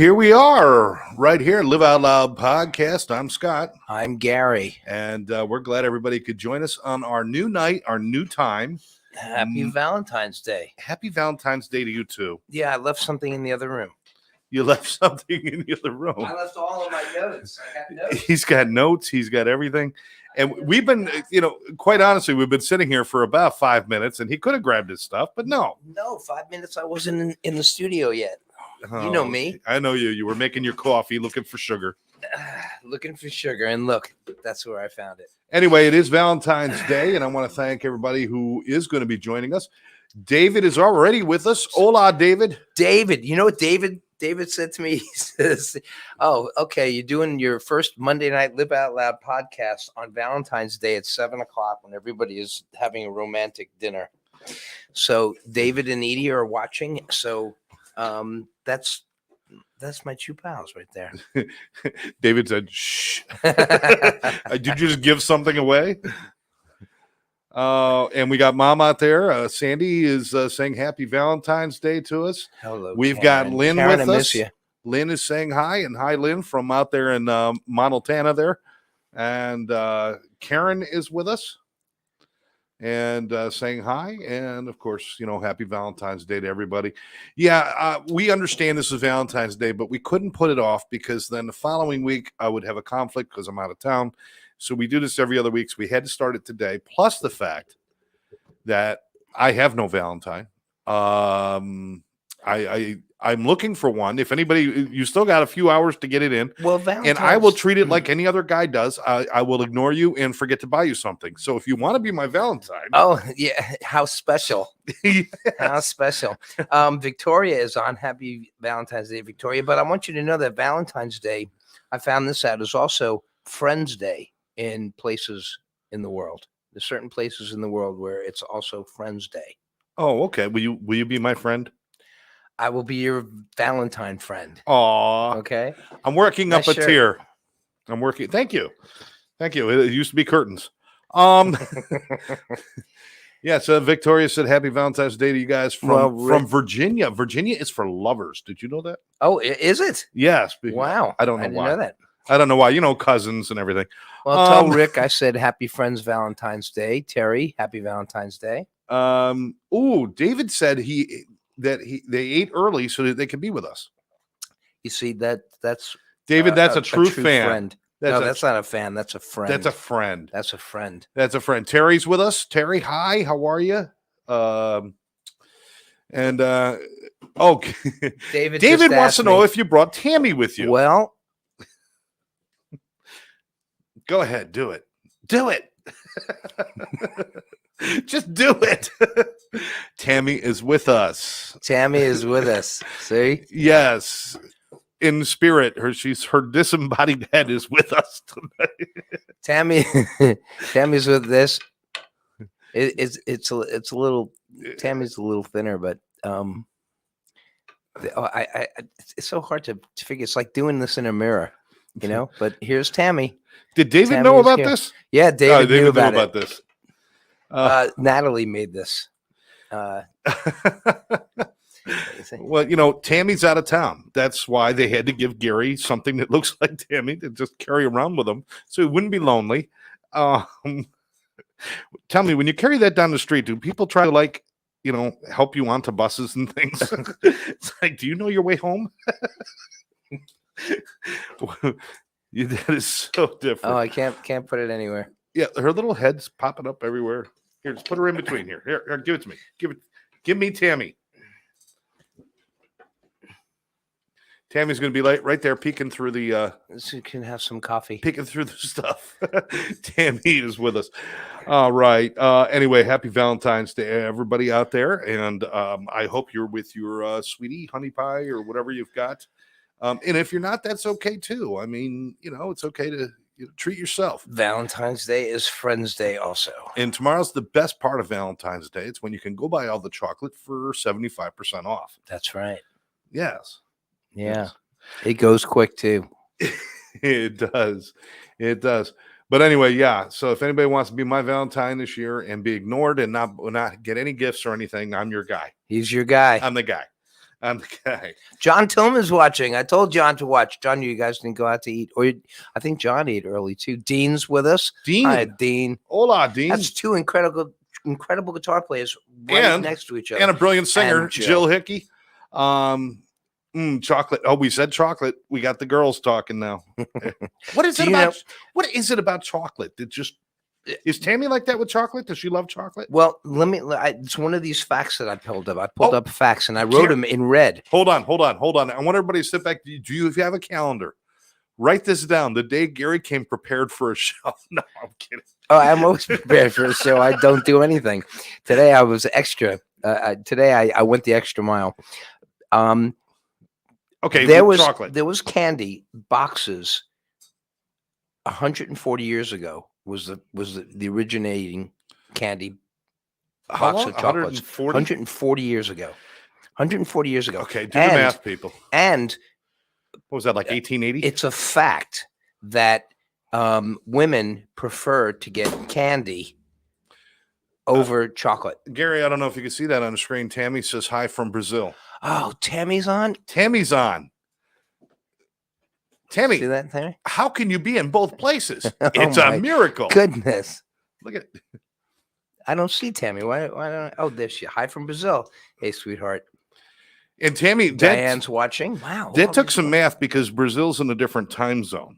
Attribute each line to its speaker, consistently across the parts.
Speaker 1: here we are, right here, Live Out Loud podcast. I'm Scott.
Speaker 2: I'm Gary.
Speaker 1: And we're glad everybody could join us on our new night, our new time.
Speaker 2: Happy Valentine's Day.
Speaker 1: Happy Valentine's Day to you too.
Speaker 2: Yeah, I left something in the other room.
Speaker 1: You left something in the other room.
Speaker 2: I left all of my notes. I got notes.
Speaker 1: He's got notes. He's got everything. And we've been, quite honestly, we've been sitting here for about 5 minutes and he could have grabbed his stuff, but no.
Speaker 2: No, 5 minutes. I wasn't in the studio yet.
Speaker 1: Oh,
Speaker 2: you know me.
Speaker 1: I know you. You were making your coffee, looking for sugar.
Speaker 2: Looking for sugar. And look, that's where I found it.
Speaker 1: Anyway, it is Valentine's Day, and I want to thank everybody who is going to be joining us. David is already with us. Hola, David.
Speaker 2: David, you know what David said to me? He says, oh, okay, you're doing your first Monday night Live Out Loud podcast on Valentine's Day at 7:00 when everybody is having a romantic dinner. So David and Edie are watching. So that's my two pals right there.
Speaker 1: David said, shh. Did you just give something away? And we got Mom out there. Sandy is saying happy Valentine's Day to us.
Speaker 2: Hello.
Speaker 1: We've
Speaker 2: Karen.
Speaker 1: got Lynn
Speaker 2: Karen,
Speaker 1: with
Speaker 2: I
Speaker 1: us.
Speaker 2: miss you.
Speaker 1: Lynn is saying hi, and hi, Lynn, from out there in Montana there. And Karen is with us and saying hi. And, of course, happy Valentine's Day to everybody. Yeah, we understand this is Valentine's Day, but we couldn't put it off because then the following week I would have a conflict because I'm out of town. So we do this every other week. So we had to start it today, plus the fact that I have no Valentine. I'm looking for one. If anybody, you still got a few hours to get it in.
Speaker 2: Well, Valentine's,
Speaker 1: and I will treat it like any other guy does. I will ignore you and forget to buy you something. So if you want to be my Valentine.
Speaker 2: Oh, yeah. How special. Yes. How special. Victoria is on. Happy Valentine's Day, Victoria. But I want you to know that Valentine's Day, I found this out, is also Friends Day in places in the world. There's certain places in the world where it's also Friends Day.
Speaker 1: Oh, okay. Will you be my friend?
Speaker 2: I will be your Valentine friend.
Speaker 1: Aw.
Speaker 2: Okay.
Speaker 1: I'm working
Speaker 2: Nice
Speaker 1: up a
Speaker 2: shirt.
Speaker 1: tier. I'm working. Thank you. It used to be curtains. Yeah, so Victoria said happy Valentine's Day to you guys from Virginia. Virginia is for lovers. Did you know that?
Speaker 2: Oh, is it?
Speaker 1: Yes.
Speaker 2: Wow.
Speaker 1: I don't know
Speaker 2: didn't
Speaker 1: why.
Speaker 2: know that.
Speaker 1: I don't know why. Cousins and everything.
Speaker 2: Well, tell Rick I said happy Friends Valentine's Day. Terry, happy Valentine's Day.
Speaker 1: David said they ate early so that they could be with us.
Speaker 2: You see, that's
Speaker 1: David, that's a true fan.
Speaker 2: Friend. That's not a fan. That's a friend.
Speaker 1: That's a friend.
Speaker 2: That's a friend.
Speaker 1: That's a friend. Terry's with us. Terry, hi. How are you? David wants to know if you brought Tammy with you.
Speaker 2: Well,
Speaker 1: go ahead. Do it. Do it. Just do it. Tammy is with us.
Speaker 2: Tammy is with us. See?
Speaker 1: Yes. In spirit, her disembodied head is with us tonight.
Speaker 2: Tammy's with this. It's a little. Tammy's a little thinner, but it's so hard to figure. It's like doing this in a mirror, But here's Tammy.
Speaker 1: Did David know about this?
Speaker 2: Yeah, David knew about
Speaker 1: this.
Speaker 2: Natalie made this.
Speaker 1: Well, Tammy's out of town. That's why they had to give Gary something that looks like Tammy to just carry around with him so he wouldn't be lonely. Tell me, when you carry that down the street, do people try to help you onto buses and things? It's like, do you know your way home? That is so different.
Speaker 2: Oh, I can't put it anywhere.
Speaker 1: Yeah, her little head's popping up everywhere. Here, just put her in between here. Here, give it to me. Give me Tammy. Tammy's going to be right there peeking through the...
Speaker 2: So you can have some coffee.
Speaker 1: Peeking through the stuff. Tammy is with us. All right. Anyway, happy Valentine's Day, everybody out there. And I hope you're with your sweetie, honey pie, or whatever you've got. And if you're not, that's okay, too. I mean, it's okay to treat yourself.
Speaker 2: Valentine's Day is Friends Day also.
Speaker 1: And tomorrow's the best part of Valentine's Day. It's when you can go buy all the chocolate for 75% off.
Speaker 2: That's right.
Speaker 1: Yes.
Speaker 2: Yeah.
Speaker 1: Yes.
Speaker 2: It goes quick too.
Speaker 1: It does. It does. But anyway, yeah. So if anybody wants to be my Valentine this year and be ignored and not get any gifts or anything, I'm your guy.
Speaker 2: He's your guy.
Speaker 1: I'm the guy. I'm the guy.
Speaker 2: John Tillman's watching. I told John to watch. John, you guys didn't go out to eat, or I think John ate early too. Dean's with us.
Speaker 1: Dean.
Speaker 2: Hi, Dean.
Speaker 1: Hola, Dean.
Speaker 2: That's two incredible guitar players right next to each other.
Speaker 1: And a brilliant singer,
Speaker 2: And
Speaker 1: Jill Hickey. Chocolate. Oh, we said chocolate. We got the girls talking now. What is it about? What is it about chocolate? Is Tammy like that with chocolate? Does she love chocolate?
Speaker 2: Well, it's one of these facts that I pulled up. I pulled up facts and I wrote them in red.
Speaker 1: Hold on. I want everybody to sit back. If you have a calendar, write this down. The day Gary came prepared for a show. No, I'm kidding.
Speaker 2: Oh, I'm always prepared for a show. I don't do anything. Today I was extra. Today I went the extra mile.
Speaker 1: Okay,
Speaker 2: there was
Speaker 1: chocolate.
Speaker 2: There was candy boxes 140 years ago. Was the originating candy box of chocolates 140 years ago. 140 years ago.
Speaker 1: Okay, do the math, people.
Speaker 2: And
Speaker 1: what was that, like 1880?
Speaker 2: It's a fact that women prefer to get candy over chocolate.
Speaker 1: Gary, I don't know if you can see that on the screen. Tammy says hi from Brazil.
Speaker 2: Oh, Tammy's on?
Speaker 1: Tammy's on. Tammy,
Speaker 2: see that, Tammy?
Speaker 1: How can you be in both places? It's a miracle.
Speaker 2: Goodness.
Speaker 1: Look at.
Speaker 2: I don't see Tammy. Why don't I? Oh, there she. Hi from Brazil. Hey, sweetheart.
Speaker 1: And Tammy,
Speaker 2: Diane's watching. Wow.
Speaker 1: That took some math because Brazil's in a different time zone.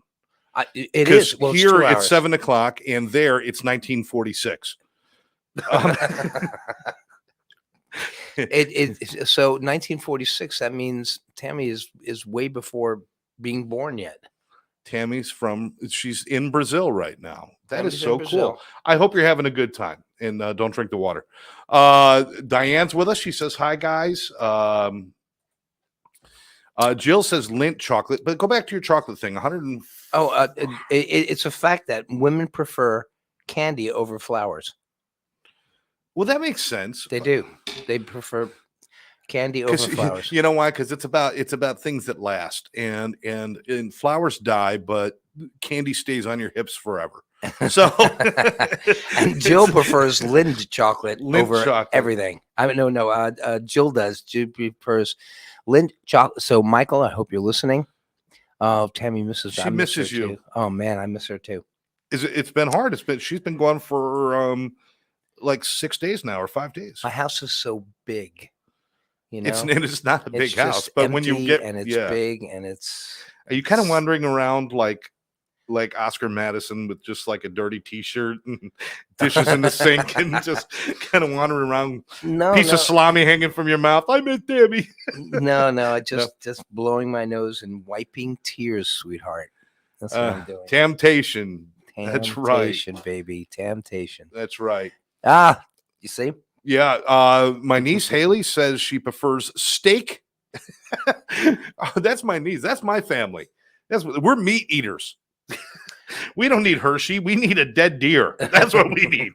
Speaker 2: It is. Well,
Speaker 1: here it's 7 o'clock, and there it's 1946.
Speaker 2: So 1946. That means Tammy is way before being born yet.
Speaker 1: She's in Brazil right now. That is so cool. I hope you're having a good time, and don't drink the water. Diane's with us. She says, hi, guys. Jill says Lindt chocolate, but go back to your chocolate thing.
Speaker 2: It's a fact that women prefer candy over flowers.
Speaker 1: Well, that makes sense.
Speaker 2: They do. They prefer candy over flowers.
Speaker 1: You know why? Because it's about things that last, and flowers die, but candy stays on your hips forever. So,
Speaker 2: and Jill prefers Lindt chocolate over everything. I mean, no. Jill does. Jill prefers Lindt chocolate. So, Michael, I hope you're listening. Oh, Tammy misses.
Speaker 1: She misses you.
Speaker 2: Too. Oh man, I miss her too.
Speaker 1: It's been hard. She's been gone for like 6 days now or 5 days.
Speaker 2: My house is so big. You know,
Speaker 1: it's not a big house, but when you get
Speaker 2: and it's big and it's.
Speaker 1: Are you kind of wandering around like Oscar Madison with just like a dirty T-shirt and dishes in the sink and just kind of wandering around? Piece of salami hanging from your mouth. I miss Debbie.
Speaker 2: No, just blowing my nose and wiping tears, sweetheart. That's what I'm doing.
Speaker 1: Temptation. That's right.
Speaker 2: Temptation, baby. Temptation.
Speaker 1: That's right.
Speaker 2: You see?
Speaker 1: Yeah. My niece Haley says she prefers steak. That's my niece. That's my family. We're meat eaters. We don't need Hershey. We need a dead deer. That's what we need.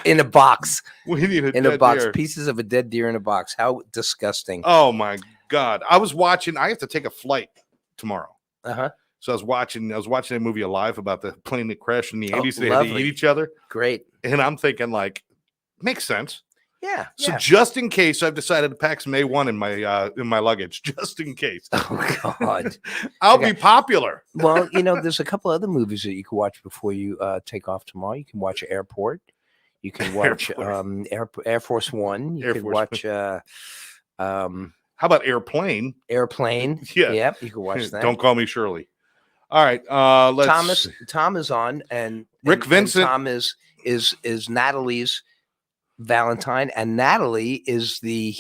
Speaker 2: In a box.
Speaker 1: We need
Speaker 2: a box. Deer. Pieces of a dead deer in a box. How disgusting.
Speaker 1: Oh my God. I have to take a flight tomorrow.
Speaker 2: Uh-huh.
Speaker 1: So I was watching a movie Alive about the plane that crashed in the 80s. They had to eat each other.
Speaker 2: Great.
Speaker 1: And I'm thinking like, makes sense.
Speaker 2: Yeah.
Speaker 1: So just in case, I've decided to pack some A1 in my luggage, just in case.
Speaker 2: Oh God.
Speaker 1: I'll be popular.
Speaker 2: Well, there's a couple other movies that you can watch before you take off tomorrow. You can watch Airport. You can watch Air Force One. You can watch
Speaker 1: how about Airplane?
Speaker 2: Airplane.
Speaker 1: Yeah.
Speaker 2: Yep, you can watch that.
Speaker 1: Don't call me Shirley. All right.
Speaker 2: Tom is on, and
Speaker 1: Rick Vincent.
Speaker 2: And Tom is Natalie's Valentine, and Natalie is the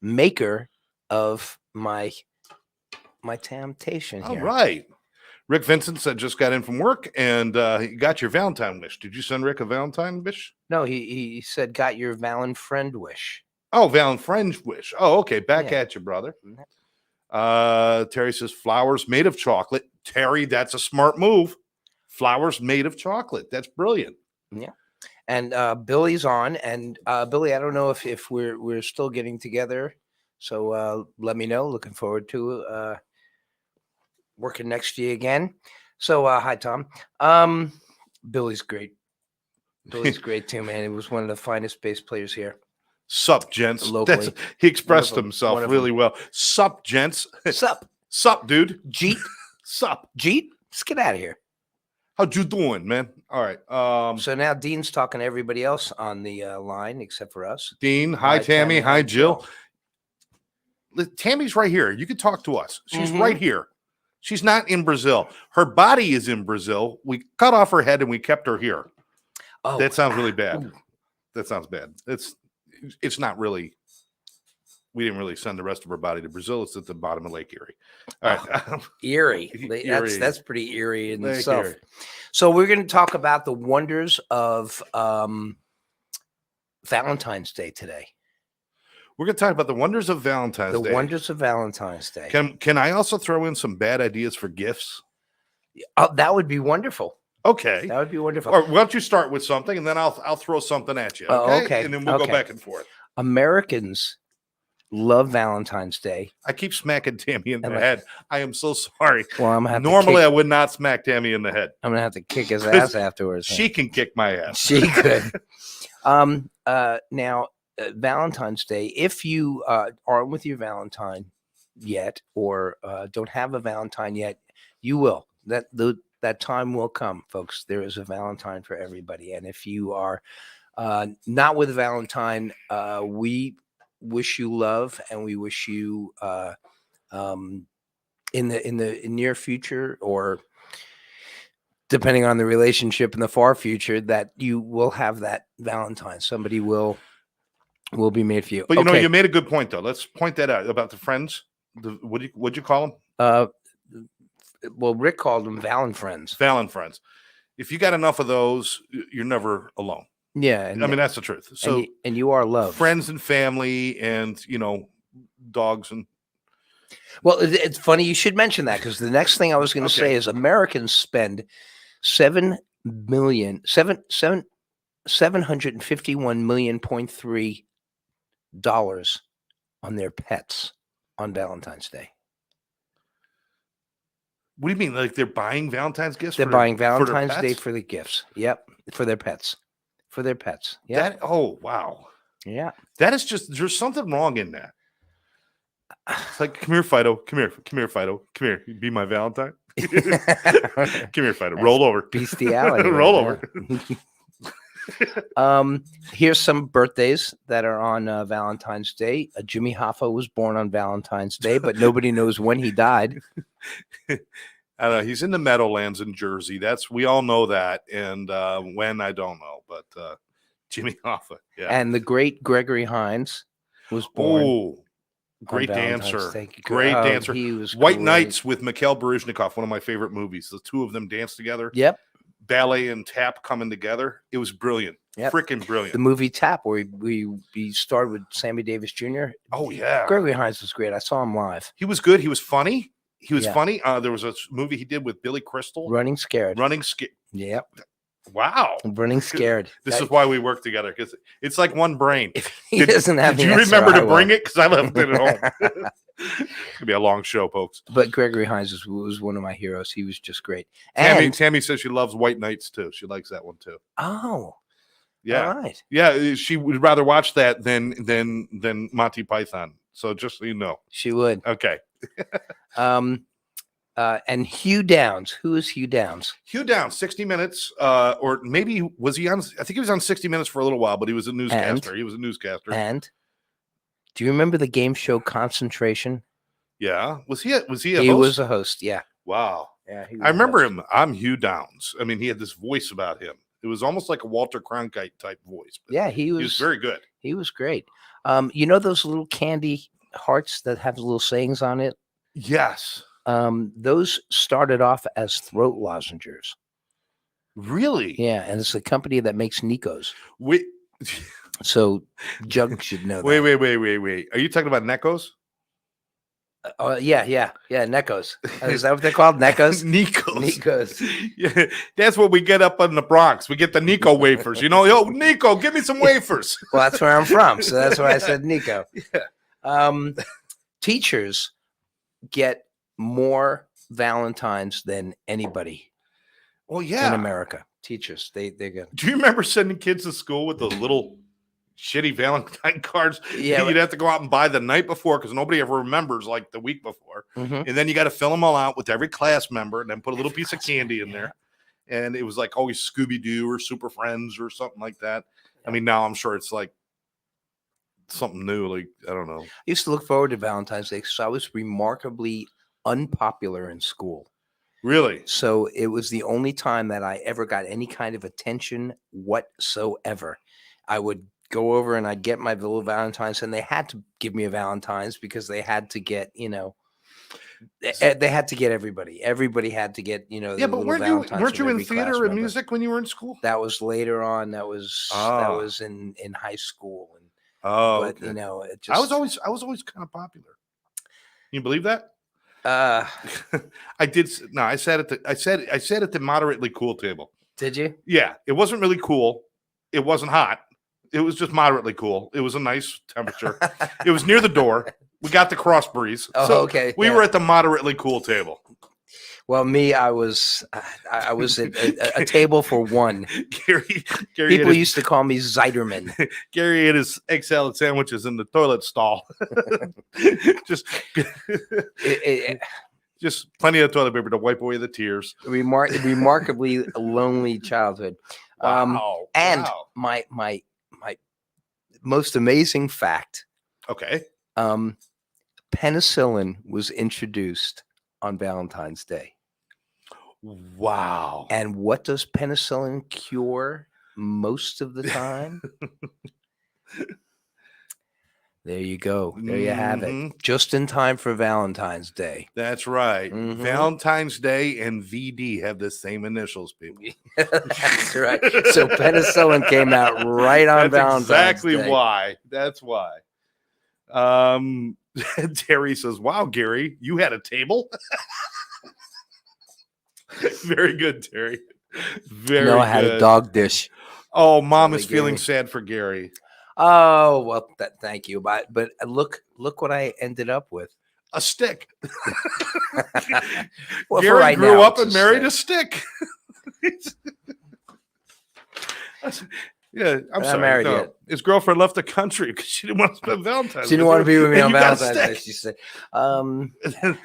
Speaker 2: maker of my temptation here.
Speaker 1: All right. Rick Vincent said just got in from work and he got your Valentine wish. Did you send Rick a Valentine wish?
Speaker 2: No, he said got your Valen friend wish.
Speaker 1: Oh, Valen friend wish. Oh, okay. Back at you, brother. Terry says flowers made of chocolate. Terry, that's a smart move. Flowers made of chocolate. That's brilliant.
Speaker 2: Yeah. And Billy's on, and Billy, I don't know if we're still getting together, so let me know. Looking forward to working next to you again. So hi, Tom. Billy's great. Billy's great too, man. He was one of the finest bass players here.
Speaker 1: Sup, gents.
Speaker 2: Locally.
Speaker 1: He expressed
Speaker 2: One of 'em.
Speaker 1: himself
Speaker 2: One of
Speaker 1: really well. Sup, gents.
Speaker 2: Sup,
Speaker 1: Sup, dude.
Speaker 2: Jeet,
Speaker 1: Sup.
Speaker 2: Jeet. Let's get out of here.
Speaker 1: How you doing, man? All right.
Speaker 2: So now Dean's talking to everybody else on the line except for us.
Speaker 1: Dean, hi, Tammy. Hi,
Speaker 2: hi,
Speaker 1: Jill. Tammy's right here. You can talk to us. She's right here. She's not in Brazil. Her body is in Brazil. We cut off her head and we kept her here.
Speaker 2: Oh,
Speaker 1: That sounds really bad. That sounds bad. It's not really. We didn't really send the rest of her body to Brazil. It's at the bottom of Lake Erie. All right.
Speaker 2: Eerie.
Speaker 1: Eerie.
Speaker 2: That's pretty eerie in
Speaker 1: Lake
Speaker 2: itself.
Speaker 1: Erie.
Speaker 2: So we're going to talk about the wonders of Valentine's Day today.
Speaker 1: We're going to talk about the wonders of Valentine's Day.
Speaker 2: The wonders of Valentine's Day.
Speaker 1: Can I also throw in some bad ideas for gifts?
Speaker 2: Oh, that would be wonderful.
Speaker 1: Okay.
Speaker 2: That would be wonderful.
Speaker 1: Or why don't you start with something and then I'll throw something at you.
Speaker 2: Oh,
Speaker 1: Okay.
Speaker 2: okay.
Speaker 1: And then we'll go back and forth.
Speaker 2: Americans love Valentine's Day.
Speaker 1: I keep smacking Tammy in the head. I am so sorry.
Speaker 2: Well, I'm gonna have
Speaker 1: Normally
Speaker 2: to
Speaker 1: I would not smack Tammy in the head.
Speaker 2: I'm gonna have to kick his ass afterwards.
Speaker 1: She can kick my ass.
Speaker 2: She could. Now, Valentine's Day. If you aren't with your Valentine yet, or don't have a Valentine yet, you will. That time will come, folks. There is a Valentine for everybody, and if you are not with a Valentine, we wish you love, and we wish you in the near future, or depending on the relationship in the far future, that you will have that Valentine. Somebody will be made for you.
Speaker 1: But you know, you made a good point though. Let's point that out about the friends. What'd you call them?
Speaker 2: Well, Rick called them Valen friends.
Speaker 1: Valen friends. If you got enough of those, you're never alone.
Speaker 2: Yeah,
Speaker 1: I mean that's the truth. So
Speaker 2: and you are loved.
Speaker 1: Friends and family, and dogs and.
Speaker 2: Well, it's funny you should mention that, because the next thing I was going to say is Americans spend $751.3 on their pets on Valentine's Day.
Speaker 1: What do you mean? Like they're buying Valentine's gifts?
Speaker 2: They're buying Valentine's
Speaker 1: for
Speaker 2: Day for the gifts. Yep, for their pets. For their pets. Yeah.
Speaker 1: Oh wow.
Speaker 2: Yeah.
Speaker 1: That is just. There's something wrong in that. It's like, come here, Fido. Come here, Fido. Come here. Be my Valentine. Come here, Fido. Roll over.
Speaker 2: Bestiality.
Speaker 1: Roll over.
Speaker 2: Here's some birthdays that are on Valentine's Day. Jimmy Hoffa was born on Valentine's Day, but nobody knows when he died.
Speaker 1: I don't know. He's in the Meadowlands in Jersey. We all know that. And when, I don't know. But Jimmy Hoffa. Yeah.
Speaker 2: And the great Gregory Hines was born.
Speaker 1: Oh, great dancer.
Speaker 2: Great
Speaker 1: dancer.
Speaker 2: He was
Speaker 1: White
Speaker 2: great.
Speaker 1: Nights with Mikhail Baryshnikov, one of my favorite movies. The two of them dance together.
Speaker 2: Yep.
Speaker 1: Ballet and tap coming together. It was brilliant.
Speaker 2: Yep.
Speaker 1: Freaking brilliant.
Speaker 2: The movie Tap, where we started with Sammy Davis Jr.
Speaker 1: Oh, yeah.
Speaker 2: Gregory Hines was great. I saw him live.
Speaker 1: He was good. He was funny.
Speaker 2: Yeah.
Speaker 1: Funny. There was a movie he did with Billy Crystal.
Speaker 2: Running Scared.
Speaker 1: Yep. Wow.
Speaker 2: Running Scared.
Speaker 1: This is why we work together, because it's like one brain.
Speaker 2: He doesn't have.
Speaker 1: Did you remember to bring it? Because I left it at home. It's gonna be a long show, folks.
Speaker 2: But Gregory Hines was one of my heroes. He was just great.
Speaker 1: Tammy says she loves White Nights too. She likes that one too.
Speaker 2: Oh,
Speaker 1: yeah,
Speaker 2: all right.
Speaker 1: Yeah, she would rather watch that than Monty Python. So just so you know,
Speaker 2: she would.
Speaker 1: Okay.
Speaker 2: And Hugh Downs. Who is Hugh Downs?
Speaker 1: Hugh Downs, 60 Minutes, or maybe was he on? I think he was on 60 Minutes for a little while, but he was a newscaster. He was a newscaster.
Speaker 2: And do you remember the game show Concentration?
Speaker 1: Yeah, was he a
Speaker 2: He
Speaker 1: host?
Speaker 2: was a host. Yeah.
Speaker 1: Wow.
Speaker 2: Yeah,
Speaker 1: I remember him. I'm Hugh Downs. I mean, he had this voice about him. It was almost like a Walter Cronkite type voice.
Speaker 2: Yeah, he was
Speaker 1: very good.
Speaker 2: He was great. You know those little candy hearts that have little sayings on it?
Speaker 1: Yes.
Speaker 2: Those started off as throat lozenges.
Speaker 1: Really?
Speaker 2: Yeah, and it's a company that makes Nikos.
Speaker 1: Wait.
Speaker 2: So Jug should know that.
Speaker 1: Wait. Are you talking about Neckos?
Speaker 2: Yeah, Neckos. Is that what they're called? Neckos?
Speaker 1: Nikos. Yeah, that's what we get up in the Bronx. We get the Nico wafers. Yo, Nico, give me some wafers.
Speaker 2: Well, that's where I'm from, so that's why I said Nico.
Speaker 1: Yeah.
Speaker 2: Teachers get more Valentines than anybody.
Speaker 1: Well, yeah.
Speaker 2: In America, teachers they get.
Speaker 1: Do you remember sending kids to school with those little shitty Valentine cards.
Speaker 2: Yeah,
Speaker 1: You'd have to go out and buy the night before because nobody ever remembers like the week before.
Speaker 2: Mhm.
Speaker 1: And then you got to fill them all out with every class member and then put a little piece of candy in there. And it was like always Scooby-Doo or Super Friends or something like that. I mean, now I'm sure it's like something new. Like, I don't know.
Speaker 2: I used to look forward to Valentine's Day because I was remarkably unpopular in school.
Speaker 1: Really?
Speaker 2: So it was the only time that I ever got any kind of attention whatsoever. I would go over and I'd get my little Valentines, and they had to give me a Valentine's because they had to get, they had to get everybody. Everybody had to get,
Speaker 1: Yeah,
Speaker 2: the
Speaker 1: but
Speaker 2: little
Speaker 1: weren't
Speaker 2: Valentines
Speaker 1: you
Speaker 2: from
Speaker 1: in
Speaker 2: every class
Speaker 1: theater and
Speaker 2: member.
Speaker 1: music when you were in school?
Speaker 2: That was later on. That was in high school. And but
Speaker 1: okay.
Speaker 2: it just
Speaker 1: I was always kind of popular. Can you believe that? I did. No, I sat at the moderately cool table.
Speaker 2: Did you?
Speaker 1: Yeah, it wasn't really cool. It wasn't hot. It was just moderately cool. It was a nice temperature. It was near the door. We got the cross breeze.
Speaker 2: Oh,
Speaker 1: so
Speaker 2: okay.
Speaker 1: We were at the moderately cool table.
Speaker 2: Well, me, I was at a table for one.
Speaker 1: Gary
Speaker 2: People used to call me Zeiderman.
Speaker 1: Gary ate his egg salad sandwiches in the toilet stall. just just plenty of toilet paper to wipe away the tears.
Speaker 2: Remarkably lonely childhood.
Speaker 1: Wow.
Speaker 2: And
Speaker 1: wow.
Speaker 2: my most amazing fact.
Speaker 1: Okay.
Speaker 2: Penicillin was introduced on Valentine's Day.
Speaker 1: Wow.
Speaker 2: And what does penicillin cure most of the time? There you go. There you have it. Just in time for Valentine's Day.
Speaker 1: That's right.
Speaker 2: Mhm.
Speaker 1: Valentine's Day and VD have the same initials, people.
Speaker 2: That's right. So penicillin came out right on Valentine's
Speaker 1: exactly
Speaker 2: Day.
Speaker 1: why. That's why. Terry says, "Wow, Gary, you had a table." Very good, Terry. Very
Speaker 2: No, I had
Speaker 1: good.
Speaker 2: a dog dish.
Speaker 1: Oh, Mom
Speaker 2: So
Speaker 1: is
Speaker 2: they
Speaker 1: feeling
Speaker 2: gave me-
Speaker 1: sad for Gary.
Speaker 2: Oh, well, thank you. But look what I ended up with.
Speaker 1: A stick.
Speaker 2: Well, for
Speaker 1: Gary
Speaker 2: right
Speaker 1: grew
Speaker 2: now,
Speaker 1: up
Speaker 2: it's
Speaker 1: and
Speaker 2: a
Speaker 1: married
Speaker 2: stick.
Speaker 1: a stick. Yeah, I'm
Speaker 2: Not
Speaker 1: sorry.
Speaker 2: married
Speaker 1: no.
Speaker 2: yet.
Speaker 1: His girlfriend left the country because she didn't want to spend Valentine's.
Speaker 2: She didn't want to be with me
Speaker 1: And
Speaker 2: on
Speaker 1: you got a
Speaker 2: Valentine's Day.
Speaker 1: stick.
Speaker 2: She said,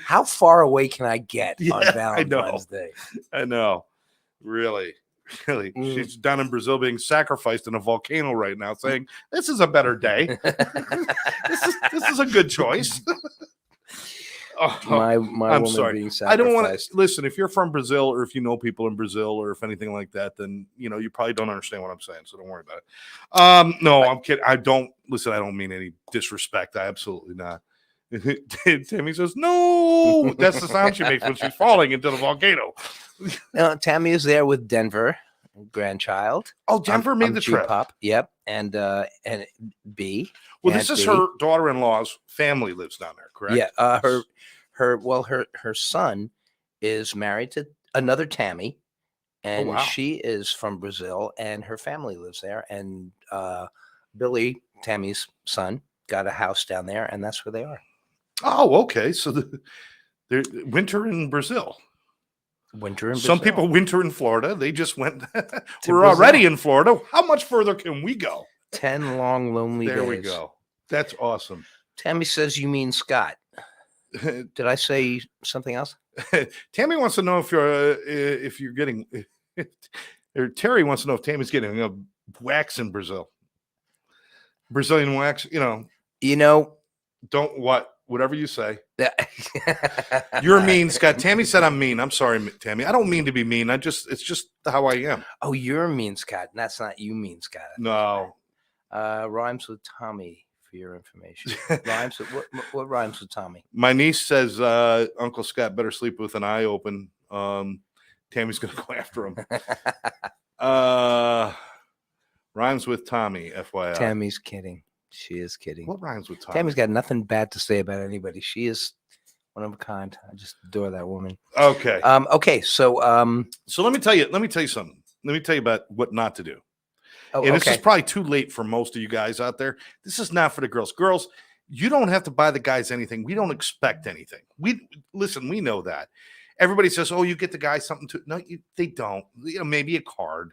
Speaker 2: how far away can I get on
Speaker 1: Yeah, I know.
Speaker 2: Valentine's Day?
Speaker 1: I know. Really.
Speaker 2: Mm.
Speaker 1: She's down in Brazil being sacrificed in a volcano right now, saying, "This is a better day. this is a good choice." Oh,
Speaker 2: my
Speaker 1: I'm
Speaker 2: woman
Speaker 1: sorry.
Speaker 2: being
Speaker 1: I don't want
Speaker 2: sacrificed.
Speaker 1: to listen. If you're from Brazil, or if you know people in Brazil, or if anything like that, then you probably don't understand what I'm saying. So don't worry about it. No, I'm kidding. I don't listen. I don't mean any disrespect. I absolutely not. Tammy says, "No." That's the sound she makes when she's falling into the volcano.
Speaker 2: Tammy is there with Denver, grandchild.
Speaker 1: Oh, Denver made the trip.
Speaker 2: G-pop. Yep, and B.
Speaker 1: Well,
Speaker 2: Aunt
Speaker 1: this is
Speaker 2: B.
Speaker 1: her daughter-in-law's family lives down there, correct?
Speaker 2: Yeah, her son is married to another Tammy, and
Speaker 1: wow.
Speaker 2: she is from Brazil, and her family lives there. And Billy, Tammy's son, got a house down there, and that's where they are.
Speaker 1: Oh, okay. So they're winter in Brazil.
Speaker 2: Winter in Brazil.
Speaker 1: Some people winter in Florida. They just went. We're
Speaker 2: Brazil.
Speaker 1: already in Florida. How much further can we go?
Speaker 2: 10 long, lonely days.
Speaker 1: There we go. That's awesome.
Speaker 2: Tammy says you mean Scott. Did I say something else?
Speaker 1: Tammy wants to know if you're getting. Or Terry wants to know if Tammy's getting a wax in Brazil. Brazilian wax. Don't whatever you say. You're mean, Scott. Tammy said I'm mean. I'm sorry, Tammy. I don't mean to be mean. It's just how I am.
Speaker 2: Oh, you're mean, Scott. And that's not you mean, Scott.
Speaker 1: No.
Speaker 2: Rhymes with Tommy for your information. Rhymes with what rhymes with Tommy?
Speaker 1: My niece says Uncle Scott better sleep with an eye open. Tammy's gonna go after him. Rhymes with Tommy, FYI.
Speaker 2: Tammy's kidding. She is kidding.
Speaker 1: What rhymes with Tommy?
Speaker 2: Tammy's got nothing bad to say about anybody. She is one of a kind. I just adore that woman.
Speaker 1: Okay.
Speaker 2: Okay. So
Speaker 1: let me tell you something. Let me tell you about what not to do.
Speaker 2: Oh,
Speaker 1: and this is probably too late for most of you guys out there. This is not for the girls. Girls, you don't have to buy the guys anything. We don't expect anything. We know that. Everybody says, "Oh, you get the guy something to." No, they don't. Maybe a card.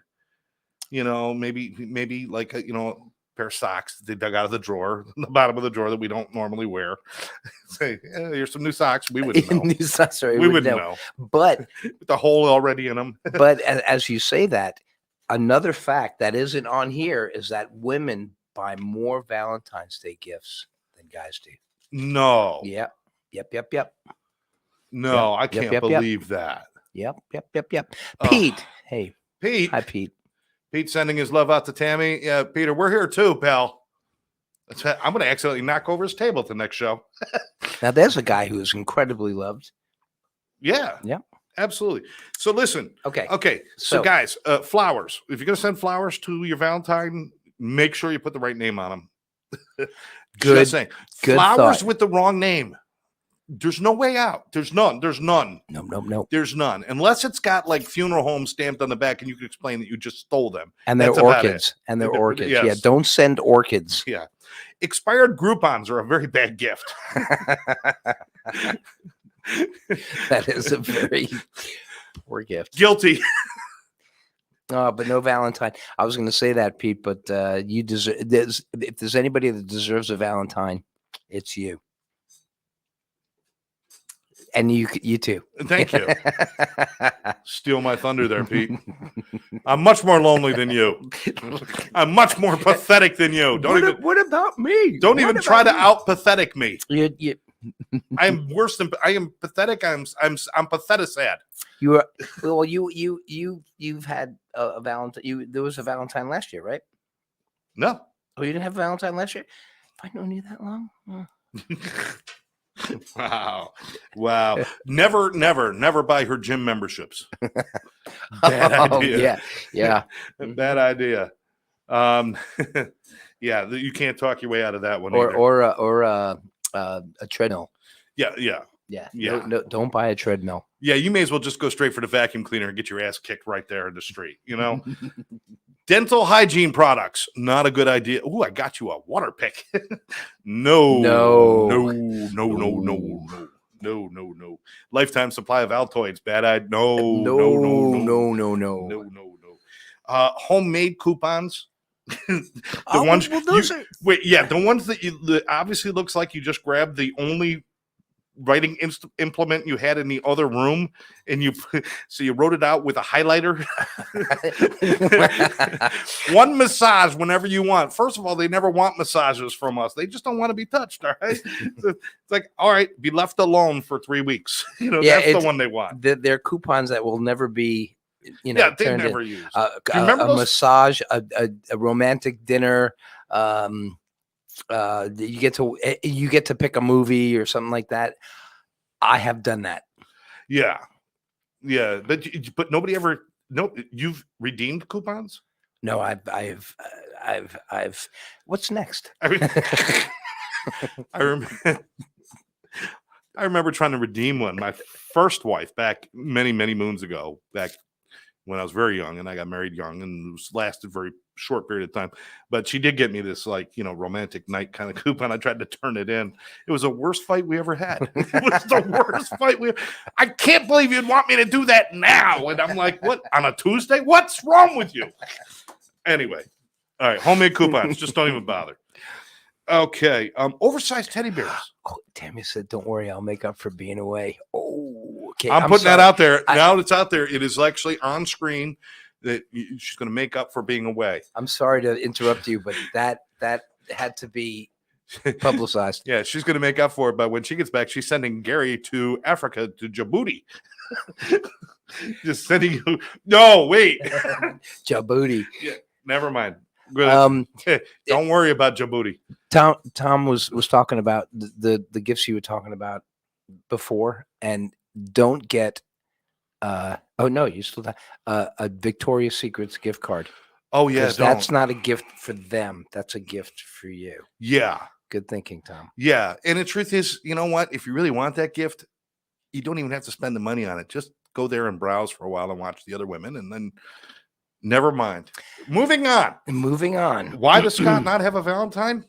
Speaker 1: Maybe like a, pair of socks that they dug out of the drawer, the bottom of the drawer that we don't normally wear. Say, here's some new socks. We wouldn't know.
Speaker 2: New socks, right?
Speaker 1: We wouldn't know.
Speaker 2: But
Speaker 1: With the hole already in them.
Speaker 2: but as you say that, another fact that isn't on here is that women buy more Valentine's Day gifts than guys do.
Speaker 1: No.
Speaker 2: Yep.
Speaker 1: No, I
Speaker 2: Yep,
Speaker 1: can't
Speaker 2: yep.
Speaker 1: believe that.
Speaker 2: Yep.
Speaker 1: Oh.
Speaker 2: Pete. Hey.
Speaker 1: Pete.
Speaker 2: Hi, Pete.
Speaker 1: Pete sending his love out to Tammy. Yeah, Peter, we're here too, pal. I'm going to accidentally knock over his table at the next show.
Speaker 2: Now, there's a guy who is incredibly loved.
Speaker 1: Yeah.
Speaker 2: Yep.
Speaker 1: Absolutely. So listen.
Speaker 2: Okay.
Speaker 1: Okay. So guys, flowers. If you're going to send flowers to your Valentine, make sure you put the right name on them.
Speaker 2: Good.
Speaker 1: Just saying.
Speaker 2: Good
Speaker 1: Flowers
Speaker 2: thought.
Speaker 1: with the wrong name. There's no way out. There's none.
Speaker 2: No.
Speaker 1: There's none. Unless it's got like funeral home stamped on the back and you can explain that you just stole them.
Speaker 2: And they're
Speaker 1: That's about
Speaker 2: orchids. And they're orchids.
Speaker 1: Yes.
Speaker 2: Yeah. Don't send orchids.
Speaker 1: Yeah. Expired Groupons are a very bad gift.
Speaker 2: That is a very poor gift.
Speaker 1: Guilty.
Speaker 2: But no Valentine. I was going to say that, Pete, but you deserve. If there's anybody that deserves a Valentine, it's you. And you too.
Speaker 1: Thank you. Steal my thunder there, Pete. I'm much more lonely than you. I'm much more pathetic than you.
Speaker 2: What about me?
Speaker 1: Don't even try to out pathetic me.
Speaker 2: You
Speaker 1: I am worse than I am pathetic. I'm pathetic sad.
Speaker 2: you are well. You've had a Valentine. There was a Valentine last year, right?
Speaker 1: No.
Speaker 2: Oh, you didn't have a Valentine last year? Have I known you that long?
Speaker 1: Wow. Never buy her gym memberships. Bad idea.
Speaker 2: Yeah.
Speaker 1: Bad idea. Yeah, you can't talk your way out of that one.
Speaker 2: Or a treadmill.
Speaker 1: Yeah.
Speaker 2: No, don't buy a treadmill.
Speaker 1: Yeah, you may as well just go straight for the vacuum cleaner and get your ass kicked right there in the street, you know? Dental hygiene products, not a good idea. Oh, I got you a water pick. No. Lifetime supply of Altoids, bad idea. No. Homemade coupons. The ones that obviously looks like you just grabbed the only writing implement you had in the other room, and you wrote it out with a highlighter. One massage whenever you want. First of all, they never want massages from us. They just don't want to be touched. All right. It's like, all right, be left alone for 3 weeks. That's the one they want.
Speaker 2: They're coupons that will never be,
Speaker 1: they
Speaker 2: turned
Speaker 1: never
Speaker 2: in.
Speaker 1: use.
Speaker 2: A massage, a romantic dinner. You get to pick a movie or something like that. I have done that.
Speaker 1: Yeah, but nobody ever. No, you've redeemed coupons.
Speaker 2: No, I've. What's next?
Speaker 1: I remember trying to redeem one. My first wife, back many moons ago, back when I was very young, and I got married young, and it lasted a very short period of time. But she did get me this, romantic night kind of coupon. I tried to turn it in. It was the worst fight we ever had. It was the worst fight I can't believe you'd want me to do that now. And I'm like, what, on a Tuesday? What's wrong with you? Anyway, all right, homemade coupons. Just don't even bother. Okay, oversized teddy bears.
Speaker 2: Oh, Tammy said, "Don't worry, I'll make up for being away." Oh, okay.
Speaker 1: I'm putting that out there. Now that it's out there, it is actually on screen that she's going to make up for being away.
Speaker 2: I'm sorry to interrupt you, but that had to be publicized.
Speaker 1: Yeah, she's going to make up for it. But when she gets back, she's sending Gary to Africa, to Djibouti. Just sending you. No, wait.
Speaker 2: Djibouti.
Speaker 1: Yeah, never mind. Don't worry about Djibouti.
Speaker 2: Tom was talking about the gifts you were talking about before, and don't get you still a Victoria's Secret's gift card.
Speaker 1: Oh yeah,
Speaker 2: that's not a gift for them. That's a gift for you.
Speaker 1: Yeah,
Speaker 2: good thinking, Tom.
Speaker 1: Yeah, and the truth is, you know what? If you really want that gift, you don't even have to spend the money on it. Just go there and browse for a while and watch the other women, and then. Never mind. Moving on. Why does Scott not have a Valentine?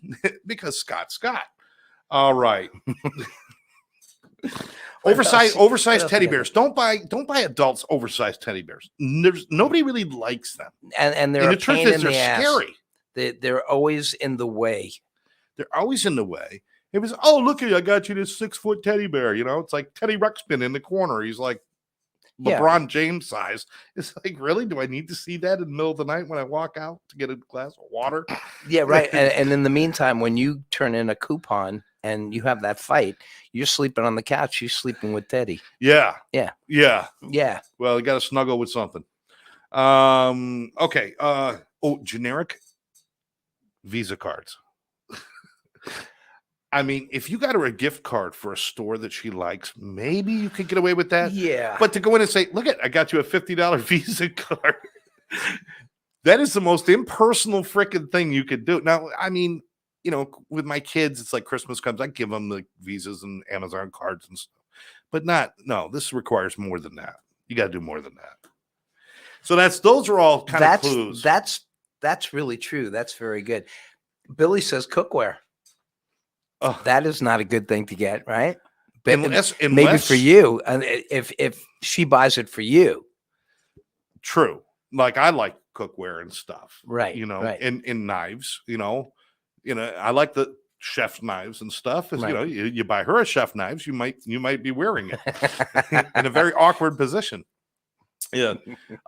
Speaker 1: Because Scott. All right. Oversized teddy bears. Don't buy adults oversized teddy bears. Nobody really likes them.
Speaker 2: And they're
Speaker 1: the truth is they're scary.
Speaker 2: They're always in the way.
Speaker 1: They're always in the way. It was, oh, look at you, I got you this 6-foot teddy bear. You know, it's like Teddy Ruxpin in the corner. He's like
Speaker 2: Yeah.
Speaker 1: LeBron James size. It's like, really? Do I need to see that in the middle of the night when I walk out to get a glass of water?
Speaker 2: Yeah, right. And in the meantime, when you turn in a coupon and you have that fight, you're sleeping on the couch. You're sleeping with Teddy.
Speaker 1: Yeah.
Speaker 2: Yeah.
Speaker 1: Yeah.
Speaker 2: Yeah.
Speaker 1: Well, you got to snuggle with something. Okay. Generic Visa cards. I mean, if you got her a gift card for a store that she likes, maybe you could get away with that.
Speaker 2: Yeah.
Speaker 1: But to go in and say, look, I got you a $50 Visa card. That is the most impersonal freaking thing you could do. Now, I mean, you know, with my kids, it's like Christmas comes, I give them the Visas and Amazon cards and stuff. But this requires more than that. You got to do more than that. So those are all kind of clues.
Speaker 2: That's really true. That's very good. Billy says cookware. That is not a good thing to get, right? But
Speaker 1: unless
Speaker 2: maybe for you, if she buys it for you.
Speaker 1: True. Like I like cookware and stuff,
Speaker 2: right?
Speaker 1: You know,
Speaker 2: right.
Speaker 1: and knives. You know, I like the chef knives and stuff. Right. You know, you buy her a chef knives, you might be wearing it in a very awkward position. Yeah.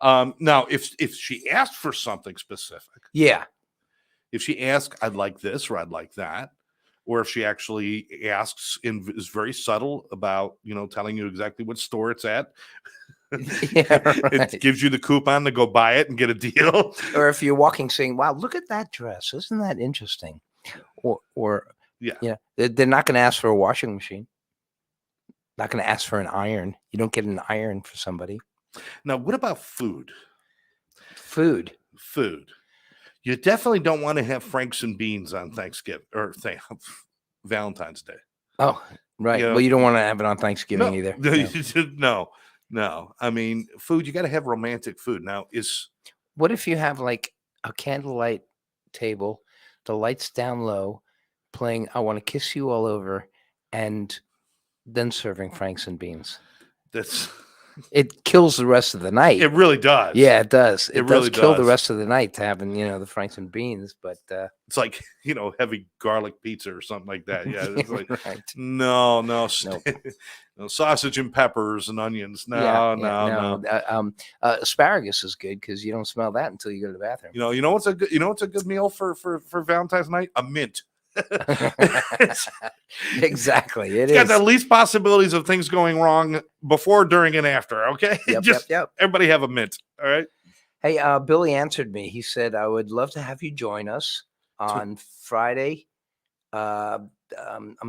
Speaker 1: Now, if she asked for something specific, if she asks, I'd like this or I'd like that. Or if she actually asks and is very subtle about, telling you exactly what store it's at. It gives you the coupon to go buy it and get a deal.
Speaker 2: Or if you're walking saying, wow, look at that dress. Isn't that interesting? Or they're not going to ask for a washing machine. Not going to ask for an iron. You don't get an iron for somebody.
Speaker 1: Now, what about food?
Speaker 2: Food.
Speaker 1: You definitely don't want to have Franks and beans on Thanksgiving or Valentine's Day.
Speaker 2: Oh, right. Well, you don't want to have it on Thanksgiving either.
Speaker 1: No. I mean, food, you got to have romantic food. Now,
Speaker 2: what if you have like a candlelight table, the lights down low, playing I Want to Kiss You All Over, and then serving Franks and beans? It kills the rest of the night.
Speaker 1: It really does.
Speaker 2: Yeah, it does. It
Speaker 1: really
Speaker 2: does kill
Speaker 1: does.
Speaker 2: the rest of the night to having, the Franks and beans, but
Speaker 1: it's like, heavy garlic pizza or something like that. Yeah. It's like,
Speaker 2: right.
Speaker 1: No, sausage and peppers and onions. No.
Speaker 2: Asparagus is good because you don't smell that until you go to the bathroom.
Speaker 1: You know what's a good meal for Valentine's night? A mint.
Speaker 2: Exactly. It's
Speaker 1: got the least possibilities of things going wrong before, during, and after. Okay.
Speaker 2: Yep.
Speaker 1: Everybody have a mint. All right.
Speaker 2: Hey, Billy answered me. He said, I would love to have you join us on Friday. I'm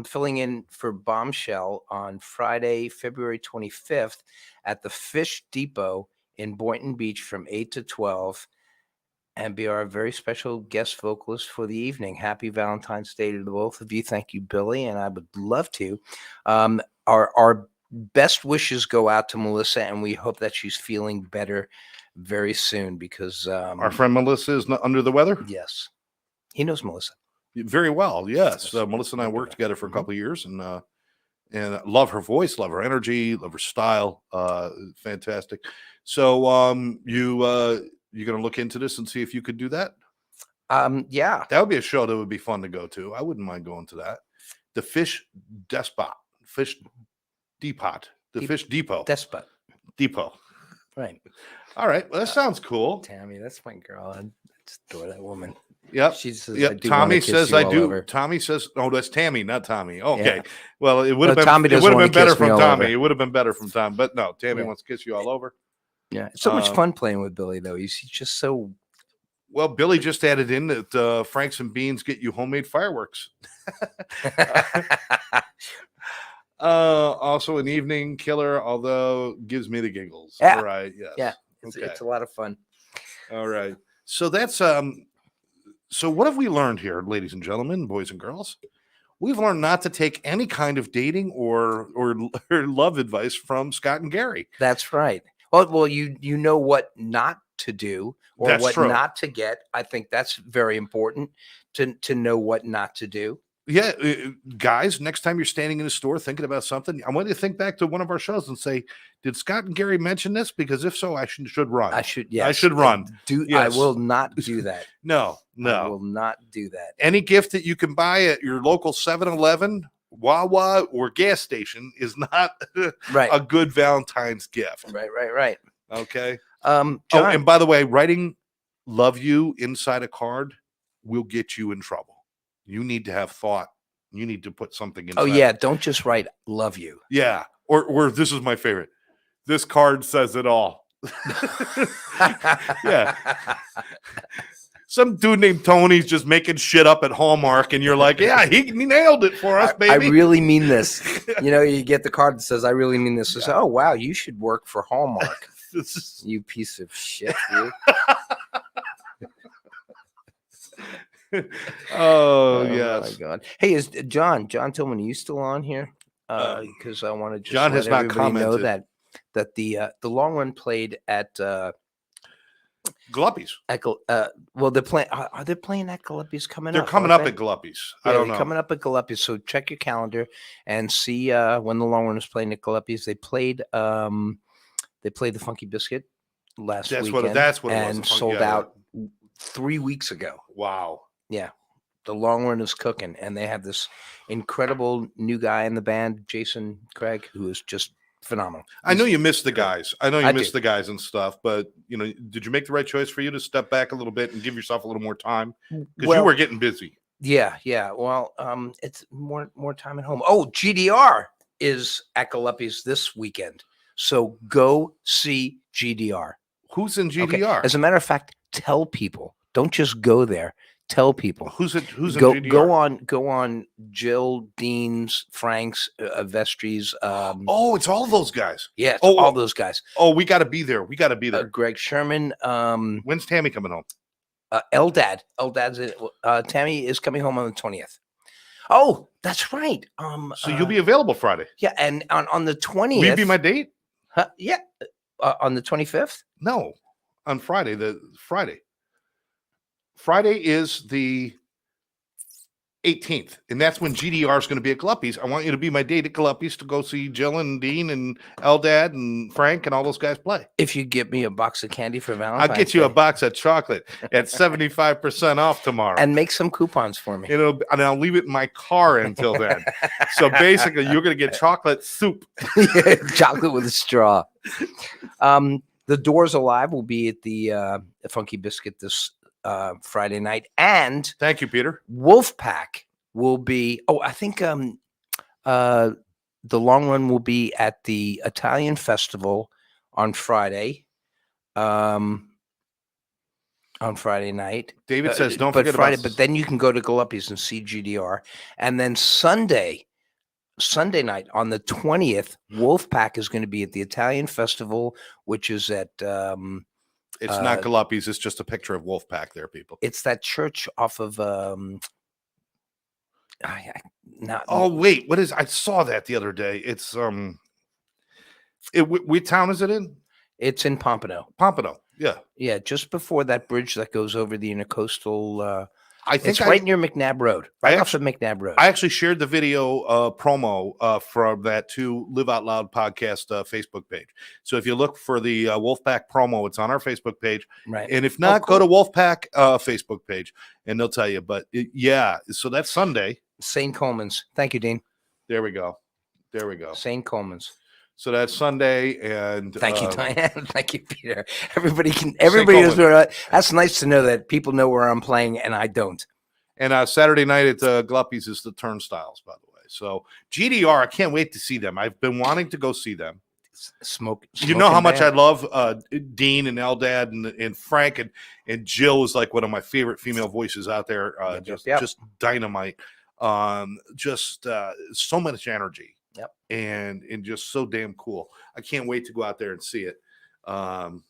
Speaker 2: filling in for Bombshell on Friday, February 25th at the Fish Depot in Boynton Beach from 8 to 12. And be our very special guest vocalist for the evening. Happy Valentine's Day to both of you. Thank you, Billy. And I would love to. Our best wishes go out to Melissa, and we hope that she's feeling better very soon because
Speaker 1: our friend Melissa is not under the weather.
Speaker 2: Yes, he knows Melissa
Speaker 1: very well. Yes, Melissa and I worked together for a couple of years, and love her voice, love her energy, love her style. Fantastic. So you're going to look into this and see if you could do that?
Speaker 2: Yeah.
Speaker 1: That would be a show that would be fun to go to. I wouldn't mind going to that. The Fish Depot. Fish Right. All right. Well, that sounds cool.
Speaker 2: Tammy, that's my girl. I just adore that woman.
Speaker 1: Yep.
Speaker 2: She says,
Speaker 1: Tommy says I do.
Speaker 2: Over.
Speaker 1: Tommy says, oh, that's Tammy, not Tommy. Okay. Yeah. Well, it would have been
Speaker 2: Tommy.
Speaker 1: It would have been better from Tommy.
Speaker 2: Over.
Speaker 1: It would have been better from Tom, but no, Tammy wants to kiss you all over.
Speaker 2: Yeah, it's so much fun playing with Billy, though. He's just so.
Speaker 1: Well, Billy just added in that Franks and Beans get you homemade fireworks. Also, an evening killer, although gives me the giggles.
Speaker 2: Yeah.
Speaker 1: All right. Yes.
Speaker 2: Yeah. It's a lot of fun.
Speaker 1: All right. So that's So what have we learned here, ladies and gentlemen, boys and girls? We've learned not to take any kind of dating or love advice from Scott and Gary.
Speaker 2: That's right. Well, you know what not to do or what not to get. I think that's very important to know what not to do.
Speaker 1: Yeah, guys, next time you're standing in a store thinking about something, I want you to think back to one of our shows and say, "Did Scott and Gary mention this? Because if so, I should run.
Speaker 2: I should. Yes,
Speaker 1: I should run."
Speaker 2: Do I
Speaker 1: Yes.
Speaker 2: will not do that.
Speaker 1: No,
Speaker 2: I will not do that.
Speaker 1: Any gift that you can buy at your local 7-Eleven, Wawa, or gas station is not
Speaker 2: Right.
Speaker 1: a good Valentine's gift.
Speaker 2: Right.
Speaker 1: Okay.
Speaker 2: John,
Speaker 1: Oh, and by the way, writing "love you" inside a card will get you in trouble. You need to have thought. You need to put something in.
Speaker 2: oh yeah, don't just write "love you."
Speaker 1: Yeah. Or this is my favorite. This card says it all. Yeah. Some dude named Tony's just making shit up at Hallmark, and you're like, yeah, he nailed it for us, baby.
Speaker 2: I really mean this. You get the card that says, "I really mean this." It's, oh wow, you should work for Hallmark. You piece of shit. You.
Speaker 1: Oh
Speaker 2: my
Speaker 1: yes.
Speaker 2: God. Hey, is John Tillman, are you still on here? Because I want to just
Speaker 1: John
Speaker 2: let
Speaker 1: has not
Speaker 2: everybody know
Speaker 1: commented.
Speaker 2: that the long run played at
Speaker 1: Galapagos.
Speaker 2: well, they're playing. Are they playing at Galapagos coming
Speaker 1: They're
Speaker 2: up?
Speaker 1: coming
Speaker 2: aren't
Speaker 1: up
Speaker 2: they?
Speaker 1: at Galapagos.
Speaker 2: Yeah,
Speaker 1: I don't
Speaker 2: they're
Speaker 1: know.
Speaker 2: coming up at Galapagos. So check your calendar and see when the long run is playing at Galapagos. They played the Funky Biscuit last weekend.
Speaker 1: That's what it was.
Speaker 2: And
Speaker 1: the fun-
Speaker 2: sold
Speaker 1: yeah,
Speaker 2: out 3 weeks ago.
Speaker 1: Wow.
Speaker 2: Yeah. The long run is cooking, and they have this incredible new guy in the band, Jason Craig, who is just phenomenal.
Speaker 1: I know you missed the guys. I know you
Speaker 2: I
Speaker 1: missed
Speaker 2: do.
Speaker 1: the guys and stuff, but did you make the right choice for you to step back a little bit and give yourself a little more time? Because you were getting busy.
Speaker 2: Yeah. Well, it's more time at home. Oh, GDR is at Galapagos this weekend, so go see GDR.
Speaker 1: Who's in
Speaker 2: Okay.
Speaker 1: GDR?
Speaker 2: As a matter of fact, tell people. Don't just go there. Tell people.
Speaker 1: Who's in GDR?
Speaker 2: Go on Jill, Dean's, Frank's, Vestry's.
Speaker 1: It's all those guys.
Speaker 2: Yeah, it's all those guys.
Speaker 1: Oh, we got to be there. We got to be there.
Speaker 2: Greg Sherman.
Speaker 1: When's Tammy coming home?
Speaker 2: Eldad's in, Tammy is coming home on the 20th. Oh, that's right.
Speaker 1: So you'll be available Friday.
Speaker 2: Yeah, and on the 20th.
Speaker 1: Will you be my date?
Speaker 2: Yeah. On the 25th?
Speaker 1: No, on Friday. Friday is the 18th, and that's when GDR is going to be at Galapagos. I want you to be my date at Galapagos to go see Jill and Dean and Eldad and Frank and all those guys play.
Speaker 2: If you get me a box of candy for Valentine's
Speaker 1: I'll get you a
Speaker 2: Day.
Speaker 1: box of chocolate at 75% off tomorrow.
Speaker 2: And make some coupons for me.
Speaker 1: And I'll leave it in my car until then. So basically, you're going to get chocolate soup.
Speaker 2: Chocolate with a straw. The Doors Alive will be at the Funky Biscuit this Friday night, and
Speaker 1: Thank you, Peter.
Speaker 2: Wolfpack will be. Oh, I think the long run will be at the Italian Festival on Friday. On Friday night.
Speaker 1: David says, "Don't
Speaker 2: but
Speaker 1: forget
Speaker 2: Friday,
Speaker 1: about."
Speaker 2: but then you can go to Galapagos and see GDR, and then Sunday night on the 20th, Wolfpack is going to be at the Italian Festival, which is at
Speaker 1: It's not Galapagos. It's just a picture of Wolfpack there, people.
Speaker 2: it's that church off of
Speaker 1: Oh wait, what is? I saw that the other day. It's what town is it in?
Speaker 2: it's in Pompano.
Speaker 1: Pompano. Yeah,
Speaker 2: Yeah, just before that bridge that goes over the intercoastal.
Speaker 1: I think
Speaker 2: It's right near McNabb Road, right off of McNabb Road.
Speaker 1: I actually shared the video promo from that to Live Out Loud podcast Facebook page. So if you look for the Wolfpack promo, it's on our Facebook page.
Speaker 2: Right.
Speaker 1: And if not, go to Wolfpack Facebook page and they'll tell you. But yeah, so that's Sunday.
Speaker 2: St. Colemans. Thank you, Dean.
Speaker 1: There we go.
Speaker 2: St. Colemans.
Speaker 1: So that's Sunday, and
Speaker 2: Thank you, Diane. Thank you, Peter. Everybody knows where. That's nice to know that people know where I'm playing and I don't.
Speaker 1: And Saturday night at Galapagos is the Turnstiles, by the way. So GDR, I can't wait to see them. I've been wanting to go see them.
Speaker 2: Smoke.
Speaker 1: You know how much I love Dean and Eldad and Frank and Jill is like one of my favorite female voices out there. Just dynamite. Just so much energy.
Speaker 2: Yep.
Speaker 1: And just so damn cool. I can't wait to go out there and see it. Jill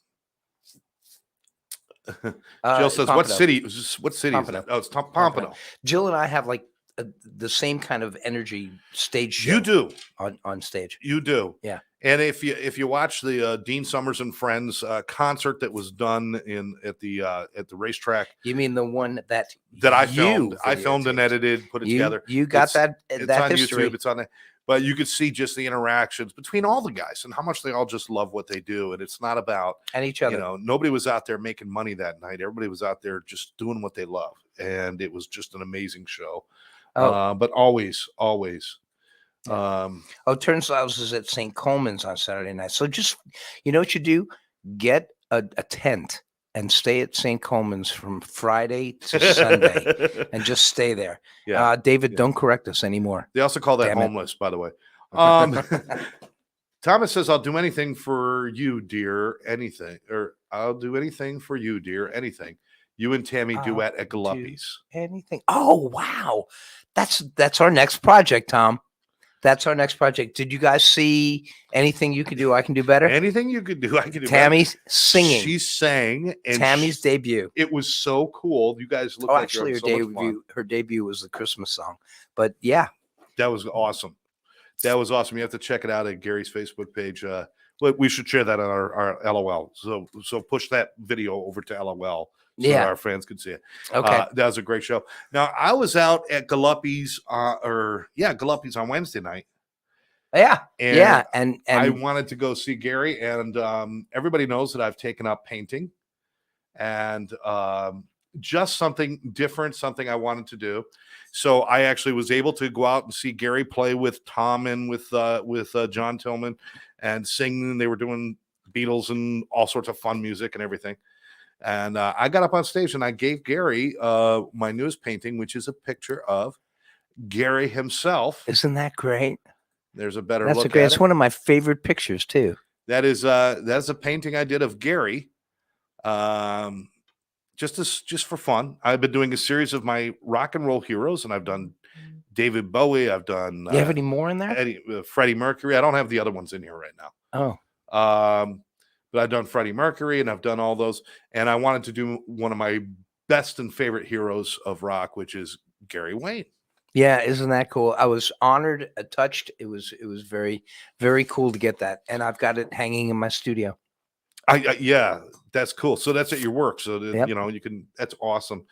Speaker 1: says,
Speaker 2: Pompano.
Speaker 1: What city is
Speaker 2: Pompano.
Speaker 1: that? Oh, it's Pompano.
Speaker 2: Jill and I have like the same kind of energy stage show.
Speaker 1: You do.
Speaker 2: On stage.
Speaker 1: You do.
Speaker 2: Yeah.
Speaker 1: And if you watch the Dean Summers and Friends concert that was done at the racetrack
Speaker 2: You mean the one that
Speaker 1: I
Speaker 2: you
Speaker 1: filmed and
Speaker 2: videotaped?
Speaker 1: edited, put it together.
Speaker 2: You got
Speaker 1: It's-
Speaker 2: that
Speaker 1: It's
Speaker 2: that
Speaker 1: on
Speaker 2: history.
Speaker 1: YouTube. It's on it. But you could see just the interactions between all the guys and how much they all just love what they do. And it's not about,
Speaker 2: And each other.
Speaker 1: nobody was out there making money that night. Everybody was out there just doing what they love. And it was just an amazing show.
Speaker 2: Oh.
Speaker 1: But always.
Speaker 2: Yeah. Turnstiles is at St. Colemans on Saturday night. So just, you know what you do? Get a tent and stay at St. Colemans from Friday to Sunday and just stay there.
Speaker 1: Yeah.
Speaker 2: David, don't correct us anymore.
Speaker 1: They also call that
Speaker 2: Damn it.
Speaker 1: homeless, by the way. Thomas says, I'll do anything for you, dear, anything. Or I'll do anything for you, dear, anything. You and Tammy duet at Galapagos.
Speaker 2: Anything. Oh, wow. That's our next project, Tom. That's our next project. Did you guys see anything you could do? I can do better.
Speaker 1: Anything you could do, I could do.
Speaker 2: Tammy's singing.
Speaker 1: She sang. And
Speaker 2: Tammy's debut.
Speaker 1: It was so cool. You guys look.
Speaker 2: Oh,
Speaker 1: like
Speaker 2: actually,
Speaker 1: her
Speaker 2: her debut was the Christmas song. But yeah,
Speaker 1: that was awesome. That was awesome. You have to check it out at Gary's Facebook page. We should share that on our LOL. So push that video over to LOL. So
Speaker 2: Yeah.
Speaker 1: our fans could see it.
Speaker 2: okay.
Speaker 1: That was a great show. Now, I was out at Galapagos, Galapagos on Wednesday night.
Speaker 2: Yeah.
Speaker 1: And
Speaker 2: Yeah. And
Speaker 1: I wanted to go see Gary, and everybody knows that I've taken up painting, and just something different, something I wanted to do. So I actually was able to go out and see Gary play with Tom and with John Tillman and sing. They were doing Beatles and all sorts of fun music and everything. And I got up on stage and I gave Gary my newest painting, which is a picture of Gary himself.
Speaker 2: isn't that great?
Speaker 1: There's a better
Speaker 2: That's
Speaker 1: look
Speaker 2: a great.
Speaker 1: at
Speaker 2: It's
Speaker 1: it.
Speaker 2: one of my favorite pictures too.
Speaker 1: That's a painting I did of Gary, just for fun. I've been doing a series of my rock and roll heroes, and I've done David Bowie. I've done.
Speaker 2: You have any more in there?
Speaker 1: Freddie Mercury. I don't have the other ones in here right now.
Speaker 2: Oh,
Speaker 1: But I've done Freddie Mercury, and I've done all those. And I wanted to do one of my best and favorite heroes of rock, which is Gary Wayne.
Speaker 2: yeah. Isn't that cool? I was honored, touched. It was very, very cool to get that, and I've got it hanging in my studio.
Speaker 1: Yeah, that's cool. So that's at your work. So that,
Speaker 2: Yep.
Speaker 1: you can. That's awesome.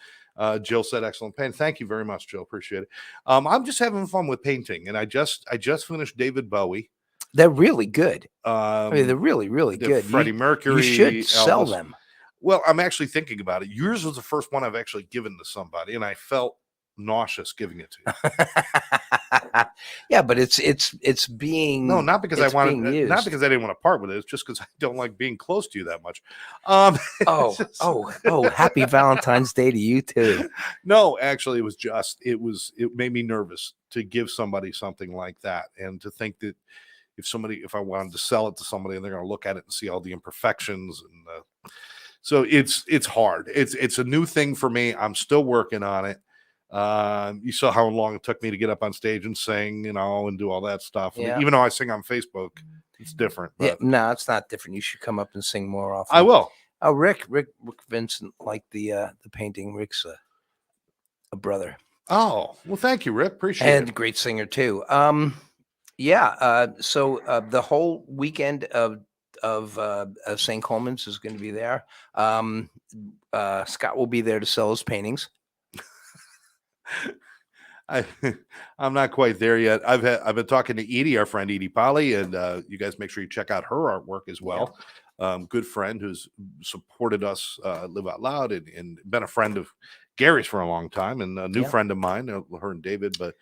Speaker 1: Jill said, "Excellent paint." Thank you very much, Jill. Appreciate it. I'm just having fun with painting, and I just finished David Bowie.
Speaker 2: They're really good. I mean, they're really, really good.
Speaker 1: Freddie Mercury.
Speaker 2: You should sell
Speaker 1: Elvis.
Speaker 2: them.
Speaker 1: Well, I'm actually thinking about it. Yours was the first one I've actually given to somebody, and I felt nauseous giving it to you.
Speaker 2: Yeah, but it's being
Speaker 1: No, not because I
Speaker 2: it's
Speaker 1: wanted,
Speaker 2: being
Speaker 1: not
Speaker 2: used.
Speaker 1: because I didn't want to part with it. It's just because I don't like being close to you that much.
Speaker 2: Oh, happy Valentine's Day to you too.
Speaker 1: No, actually, it made me nervous to give somebody something like that, and to think that if I wanted to sell it to somebody and they're going to look at it and see all the imperfections, and so it's hard. It's a new thing for me. I'm still working on it. You saw how long it took me to get up on stage and sing, and do all that stuff.
Speaker 2: Yeah.
Speaker 1: Even though I sing on Facebook, it's different.
Speaker 2: Yeah,
Speaker 1: But
Speaker 2: no, it's not different. You should come up and sing more often.
Speaker 1: I will.
Speaker 2: Oh, Rick Vincent liked the painting. Rick's a brother.
Speaker 1: Oh, well, thank you, Rick. Appreciate
Speaker 2: And
Speaker 1: it.
Speaker 2: great singer too. So the whole weekend of St. Coleman's is going to be there. Scott will be there to sell his paintings.
Speaker 1: I'm not quite there yet. I've been talking to Edie, our friend Edie Polly, and you guys make sure you check out her artwork as well. Good friend who's supported us Live Out Loud and been a friend of Gary's for a long time, and a new friend of mine, her and David. But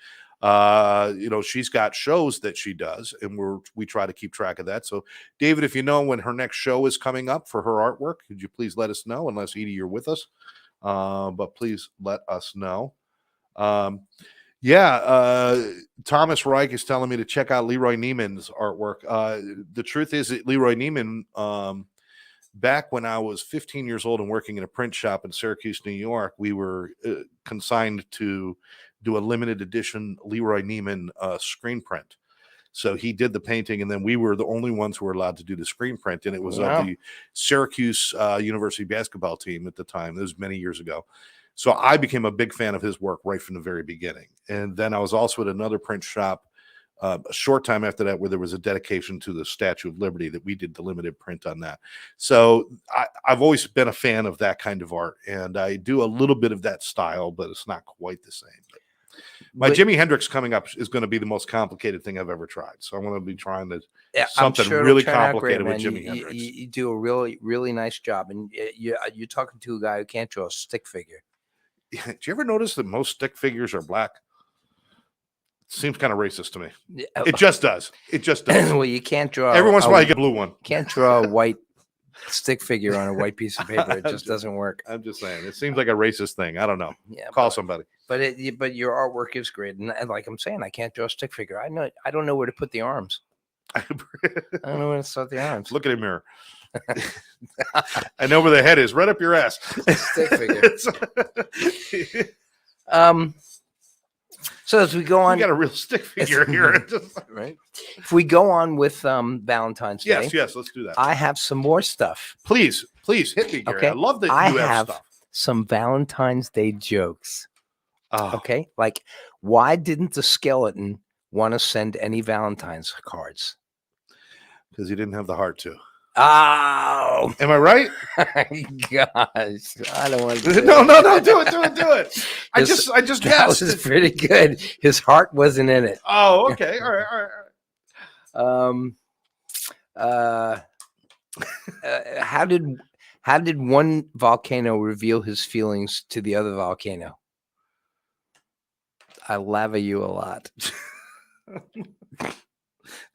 Speaker 1: she's got shows that she does, and we try to keep track of that. So, David, if you know when her next show is coming up for her artwork, could you please let us know? Unless Edie, you're with us, but please let us know. Thomas Reich is telling me to check out Leroy Neiman's artwork. The truth is that Leroy Neiman, back when I was 15 years old and working in a print shop in Syracuse, New York, we were consigned to do a limited edition Leroy Neiman screen print. So he did the painting, and then we were the only ones who were allowed to do the screen print, and it was of the Syracuse University basketball team at the time. This was many years ago. So I became a big fan of his work right from the very beginning. And then I was also at another print shop a short time after that where there was a dedication to the Statue of Liberty that we did the limited print on that. So I've always been a fan of that kind of art, and I do a little bit of that style, but it's not quite the same. My Jimi Hendrix coming up is going to be the most complicated thing I've ever tried. So I'm going to be trying to something
Speaker 2: sure
Speaker 1: really
Speaker 2: it'll turn out
Speaker 1: complicated
Speaker 2: great,
Speaker 1: with
Speaker 2: man.
Speaker 1: Jimi Hendrix.
Speaker 2: You do a really nice job, and you're talking to a guy who can't draw a stick figure.
Speaker 1: Do you ever notice that most stick figures are black? Seems kind of racist to me. It just does. It just does.
Speaker 2: Well, you can't draw.
Speaker 1: Every once in a while, you get a blue one.
Speaker 2: Can't draw a white stick figure on a white piece of paper. It just doesn't work.
Speaker 1: I'm just saying. It seems like a racist thing. I don't know.
Speaker 2: Yeah,
Speaker 1: Call somebody.
Speaker 2: But your artwork is great, and like I'm saying, I can't draw a stick figure. I don't know where to put the arms. I don't know where to start the arms.
Speaker 1: Look at a mirror. I know where the head is. Right up your ass.
Speaker 2: Stick figure. So as we go on,
Speaker 1: we got a real stick figure here,
Speaker 2: right? If we go on with Valentine's Day,
Speaker 1: yes, let's do that.
Speaker 2: I have some more stuff.
Speaker 1: Please hit me, Gary.
Speaker 2: Okay.
Speaker 1: I love that you have stuff.
Speaker 2: Some Valentine's Day jokes.
Speaker 1: Oh.
Speaker 2: Okay, like why didn't the skeleton want to send any Valentine's cards?
Speaker 1: Because he didn't have the heart to.
Speaker 2: Oh,
Speaker 1: am I right?
Speaker 2: Gosh, I don't want to.
Speaker 1: No, do it. I just
Speaker 2: that
Speaker 1: guessed.
Speaker 2: was pretty good. His heart wasn't in it.
Speaker 1: Oh, okay. All right.
Speaker 2: How did one volcano reveal his feelings to the other volcano? I lava you a lot.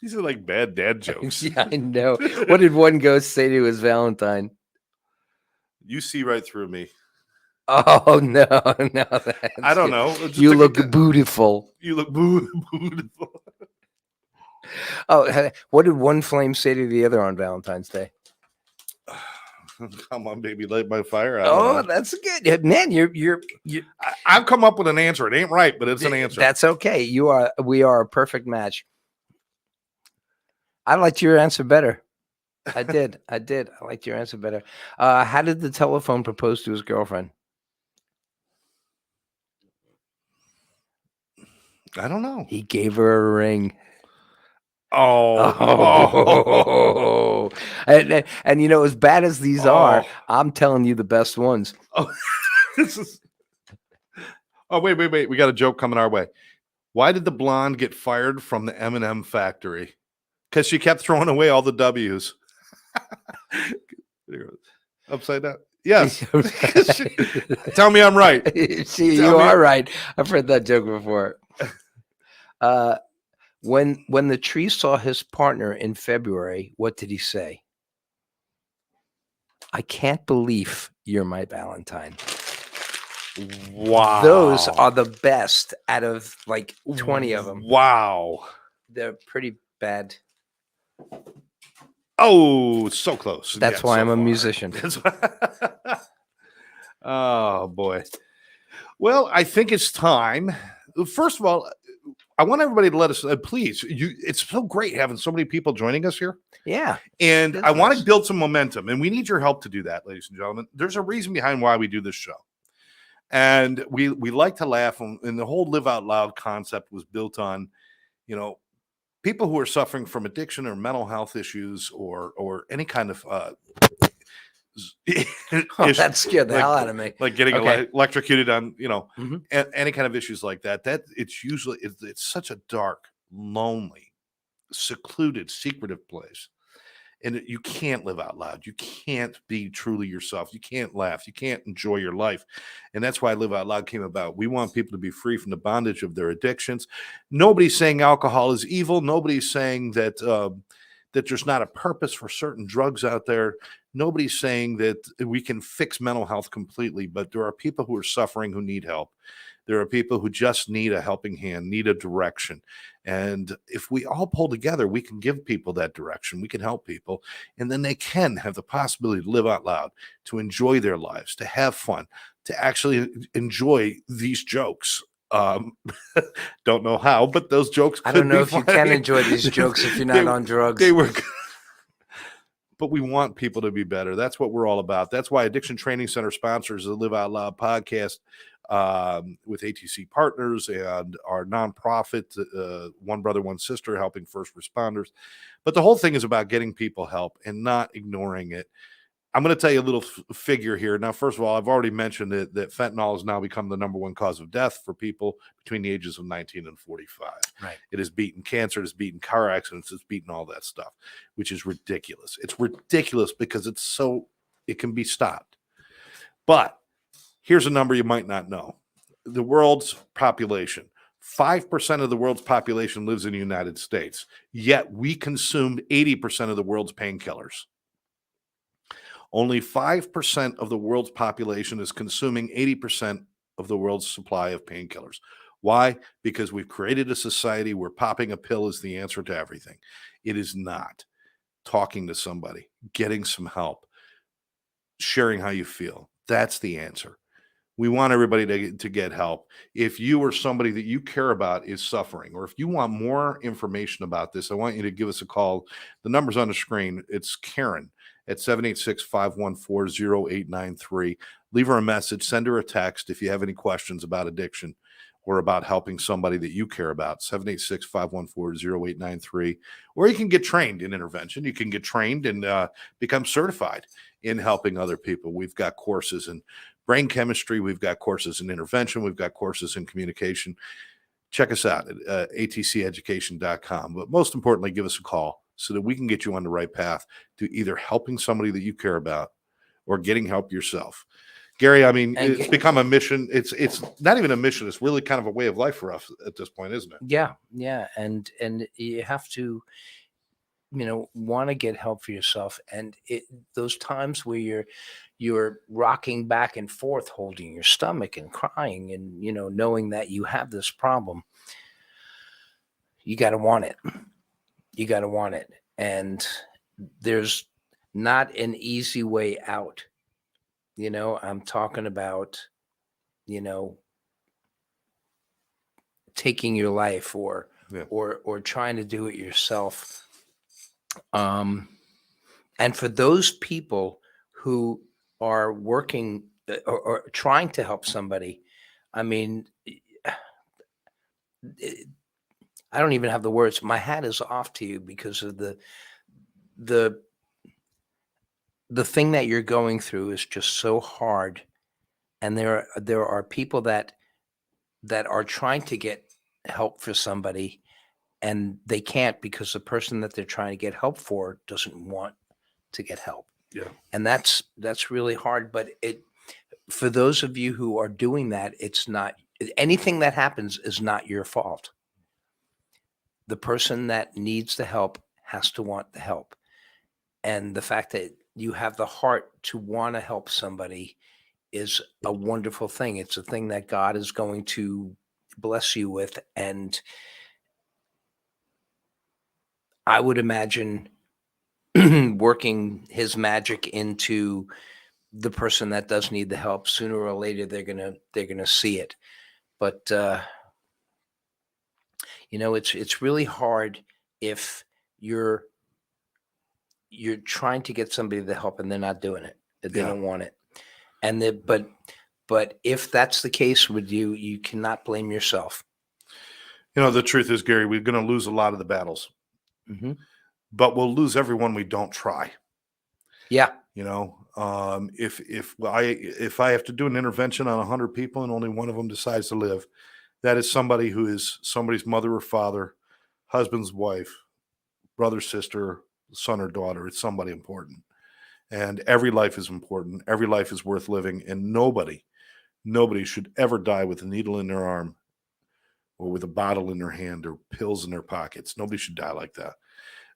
Speaker 1: These are like bad dad jokes.
Speaker 2: Yeah, I know. What did one ghost say to his Valentine?
Speaker 1: You see right through me.
Speaker 2: Oh no!
Speaker 1: I don't know.
Speaker 2: You look beautiful.
Speaker 1: You look beautiful.
Speaker 2: Oh, what did one flame say to the other on Valentine's Day?
Speaker 1: Come on, baby, light my fire.
Speaker 2: That's good, man. You're.
Speaker 1: I've come up with an answer. It ain't right, but it's an answer.
Speaker 2: That's okay. We are a perfect match. I liked your answer better. I did. I liked your answer better. How did the telephone propose to his girlfriend?
Speaker 1: I don't know.
Speaker 2: He gave her a ring.
Speaker 1: Oh.
Speaker 2: And you know, as bad as these are, I'm telling you the best ones.
Speaker 1: Oh, wait. We got a joke coming our way. Why did the blonde get fired from the M&M factory? Because she kept throwing away all the W's. Upside down. Yes. Tell me I'm right.
Speaker 2: You are right. I've heard that joke before. When the tree saw his partner in February, what did he say? I can't believe you're my Valentine.
Speaker 1: Wow.
Speaker 2: Those are the best out of like 20 of them.
Speaker 1: Wow.
Speaker 2: They're pretty bad.
Speaker 1: Oh, so close.
Speaker 2: That's why I'm a musician.
Speaker 1: Oh, boy. Well, I think it's time. First of all, I want everybody to let us please. It's so great having so many people joining us here.
Speaker 2: Yeah.
Speaker 1: And I want to build some momentum, and we need your help to do that, ladies and gentlemen. There's a reason behind why we do this show. And we like to laugh, and the whole Live Out Loud concept was built on, people who are suffering from addiction or mental health issues or any kind of
Speaker 2: that scared the hell out of me.
Speaker 1: Like getting electrocuted on, any kind of issues like that. That it's usually it's such a dark, lonely, secluded, secretive place. And you can't live out loud. You can't be truly yourself. You can't laugh. You can't enjoy your life. And that's why Live Out Loud came about. We want people to be free from the bondage of their addictions. Nobody's saying alcohol is evil. Nobody's saying that that there's not a purpose for certain drugs out there. Nobody's saying that we can fix mental health completely, but there are people who are suffering who need help. There are people who just need a helping hand, need a direction. And if we all pull together, we can give people that direction. We can help people. And then they can have the possibility to live out loud, to enjoy their lives, to have fun, to actually enjoy these jokes. Don't know how, but those jokes could
Speaker 2: I don't know
Speaker 1: be
Speaker 2: if
Speaker 1: funny.
Speaker 2: you can enjoy these jokes if you're not on drugs.
Speaker 1: They were but we want people to be better. That's what we're all about. That's why Addiction Training Center sponsors the Live Out Loud podcast. with ATC Partners and our nonprofit, One Brother, One Sister, helping first responders. But the whole thing is about getting people help and not ignoring it. I'm going to tell you a little figure here. Now, first of all, I've already mentioned that fentanyl has now become the number one cause of death for people between the ages of 19 and 45.
Speaker 2: Right.
Speaker 1: It has beaten cancer, it has beaten car accidents, it's beaten all that stuff, which is ridiculous. It's ridiculous because it can be stopped. But here's a number you might not know. The world's population, 5% of the world's population lives in the United States, yet we consumed 80% of the world's painkillers. Only 5% of the world's population is consuming 80% of the world's supply of painkillers. Why? Because we've created a society where popping a pill is the answer to everything. It is not. Talking to somebody, getting some help, sharing how you feel. That's the answer. We want everybody to get help. If you or somebody that you care about is suffering, or if you want more information about this, I want you to give us a call. The number's on the screen. It's Karen at 786-514-0893. Leave her a message, send her a text if you have any questions about addiction or about helping somebody that you care about, 786-514-0893. Or you can get trained in intervention. You can get trained and become certified in helping other people. We've got courses in brain chemistry. We've got courses in intervention. We've got courses in communication. Check us out at atceducation.com. But most importantly, give us a call so that we can get you on the right path to either helping somebody that you care about or getting help yourself. Gary, I mean, it's become a mission. It's not even a mission. It's really kind of a way of life for us at this point, isn't it?
Speaker 2: Yeah. And you have to, want to get help for yourself. And those times where you're rocking back and forth, holding your stomach and crying and, knowing that you have this problem, you got to want it. You got to want it. And there's not an easy way out. I'm talking about, taking your life or trying to do it yourself. And for those people who are working or trying to help somebody, I mean, I don't even have the words. My hat is off to you because of the thing that you're going through is just so hard. And there are people that are trying to get help for somebody and they can't because the person that they're trying to get help for doesn't want to get help.
Speaker 1: Yeah.
Speaker 2: And that's really hard. But for those of you who are doing that, it's not anything that happens is not your fault. The person that needs the help has to want the help. And the fact that you have the heart to want to help somebody is a wonderful thing. It's a thing that God is going to bless you with. And I would imagine working his magic into the person that does need the help. Sooner or later, they're gonna see it. But it's really hard if you're trying to get somebody the help and they're not doing it. They don't want it. And but if that's the case with you, you cannot blame yourself.
Speaker 1: The truth is, Gary, we're going to lose a lot of the battles, but we'll lose everyone we don't try.
Speaker 2: Yeah.
Speaker 1: If I have to do an intervention on 100 people and only one of them decides to live, that is somebody who is somebody's mother or father, husband's wife, brother, sister, son or daughter. It's somebody important. And every life is important. Every life is worth living. And nobody should ever die with a needle in their arm or with a bottle in their hand or pills in their pockets. Nobody should die like that.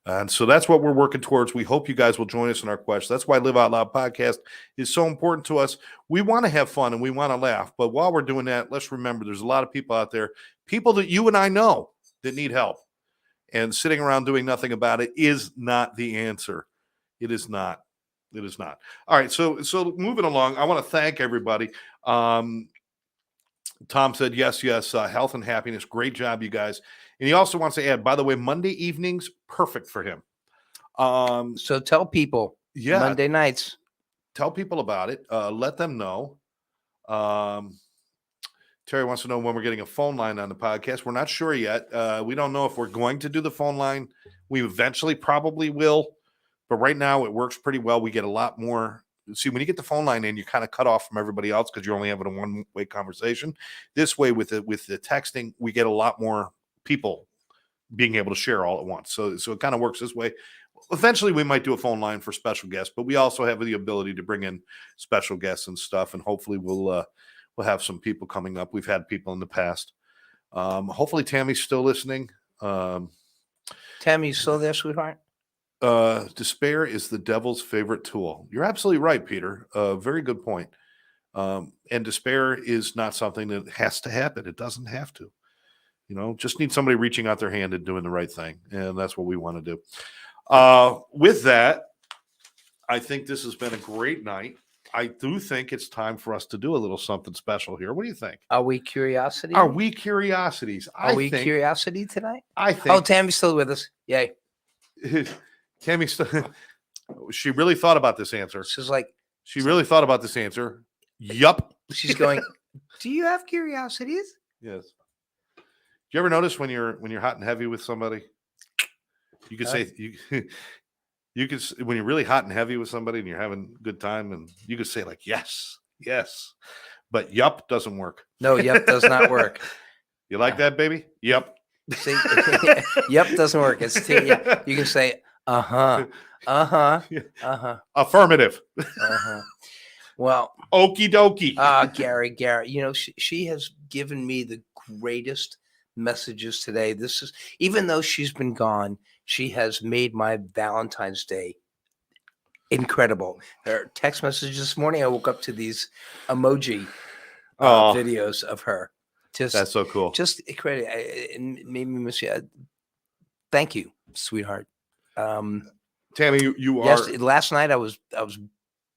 Speaker 1: And so that's what we're working towards. We hope you guys will join us in our quest. That's why Live Out Loud podcast is so important to us. We want to have fun and we want to laugh. But while we're doing that, let's remember there's a lot of people out there, people that you and I know that need help. And sitting around doing nothing about it is not the answer. It is not. It is not. All right. So moving along, I want to thank everybody. Tom said, yes, health and happiness. Great job, you guys. And he also wants to add, by the way, Monday evenings, perfect for him.
Speaker 2: So tell people, Monday nights.
Speaker 1: Tell people about it. Let them know. Terry wants to know when we're getting a phone line on the podcast. We're not sure yet. We don't know if we're going to do the phone line. We eventually probably will, but right now it works pretty well. We get a lot more. See, when you get the phone line in, you're kind of cut off from everybody else because you're only having a one-way conversation. This way, with the texting, we get a lot more people being able to share all at once. So it kind of works this way. Eventually, we might do a phone line for special guests, but we also have the ability to bring in special guests and stuff, and hopefully we'll have some people coming up. We've had people in the past. Hopefully Tammy's still listening.
Speaker 2: Tammy, you still there, sweetheart?
Speaker 1: Despair is the devil's favorite tool. You're absolutely right, Peter. Very good point. And despair is not something that has to happen. It doesn't have to. Just need somebody reaching out their hand and doing the right thing. And that's what we want to do. With that, I think this has been a great night. I do think it's time for us to do a little something special here. What do you think?
Speaker 2: Are we curiosity?
Speaker 1: Are we curiosities?
Speaker 2: Are we curiosity tonight?
Speaker 1: I think.
Speaker 2: Oh, Tammy's still with us. Yay.
Speaker 1: Tammy, she really thought about this answer.
Speaker 2: She's like,
Speaker 1: she really thought about this answer. Yup.
Speaker 2: She's going, do you have curiosities?
Speaker 1: Yes. Do you ever notice when you're hot and heavy with somebody, you could say you could, when you're really hot and heavy with somebody and you're having a good time, and you could say like, yes, but yup doesn't work.
Speaker 2: No, yup does not work.
Speaker 1: You like that, baby? Yup.
Speaker 2: See, yup doesn't work. It's yeah. You can say
Speaker 1: affirmative.
Speaker 2: Well,
Speaker 1: okie dokie.
Speaker 2: Gary, she has given me the greatest messages today. This is, even though she's been gone, she has made my Valentine's Day incrediable. Her text message this morning, I woke up to these emoji videos of her.
Speaker 1: That's so cool.
Speaker 2: Just credit. It made me miss you. Thank you, sweetheart.
Speaker 1: Tammy, you are.
Speaker 2: Yes, last night I was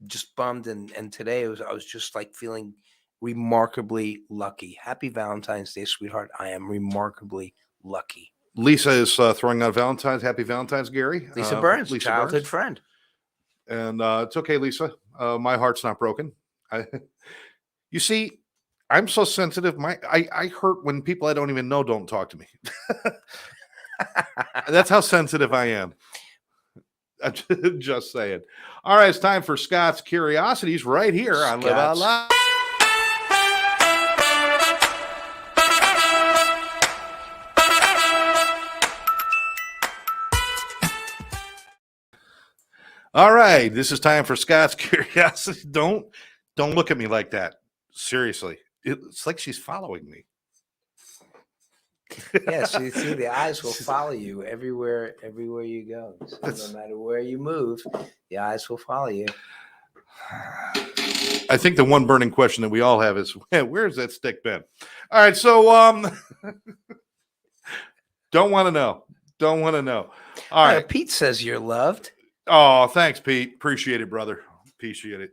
Speaker 2: just bummed, and today I was just like feeling remarkably lucky. Happy Valentine's Day, sweetheart. I am remarkably lucky.
Speaker 1: Lisa is throwing out Valentine's. Happy Valentine's, Gary.
Speaker 2: Lisa Burns, childhood friend.
Speaker 1: And it's okay, Lisa. My heart's not broken. You see, I'm so sensitive. I hurt when people I don't even know don't talk to me. That's how sensitive I am. I'm just saying. All right, it's time for Scott's Curiosities right here on Live Out Loud. All right, this is time for Scott's Curiosity. Don't look at me like that. Seriously. It's like she's following me.
Speaker 2: Yes, you see, the eyes will follow you everywhere you go. So no matter where you move, the eyes will follow you.
Speaker 1: I think the one burning question that we all have is, where's that stick been? All right, so don't want to know. All right.
Speaker 2: Pete says you're loved.
Speaker 1: Oh, thanks, Pete. Appreciate it, brother. Appreciate it.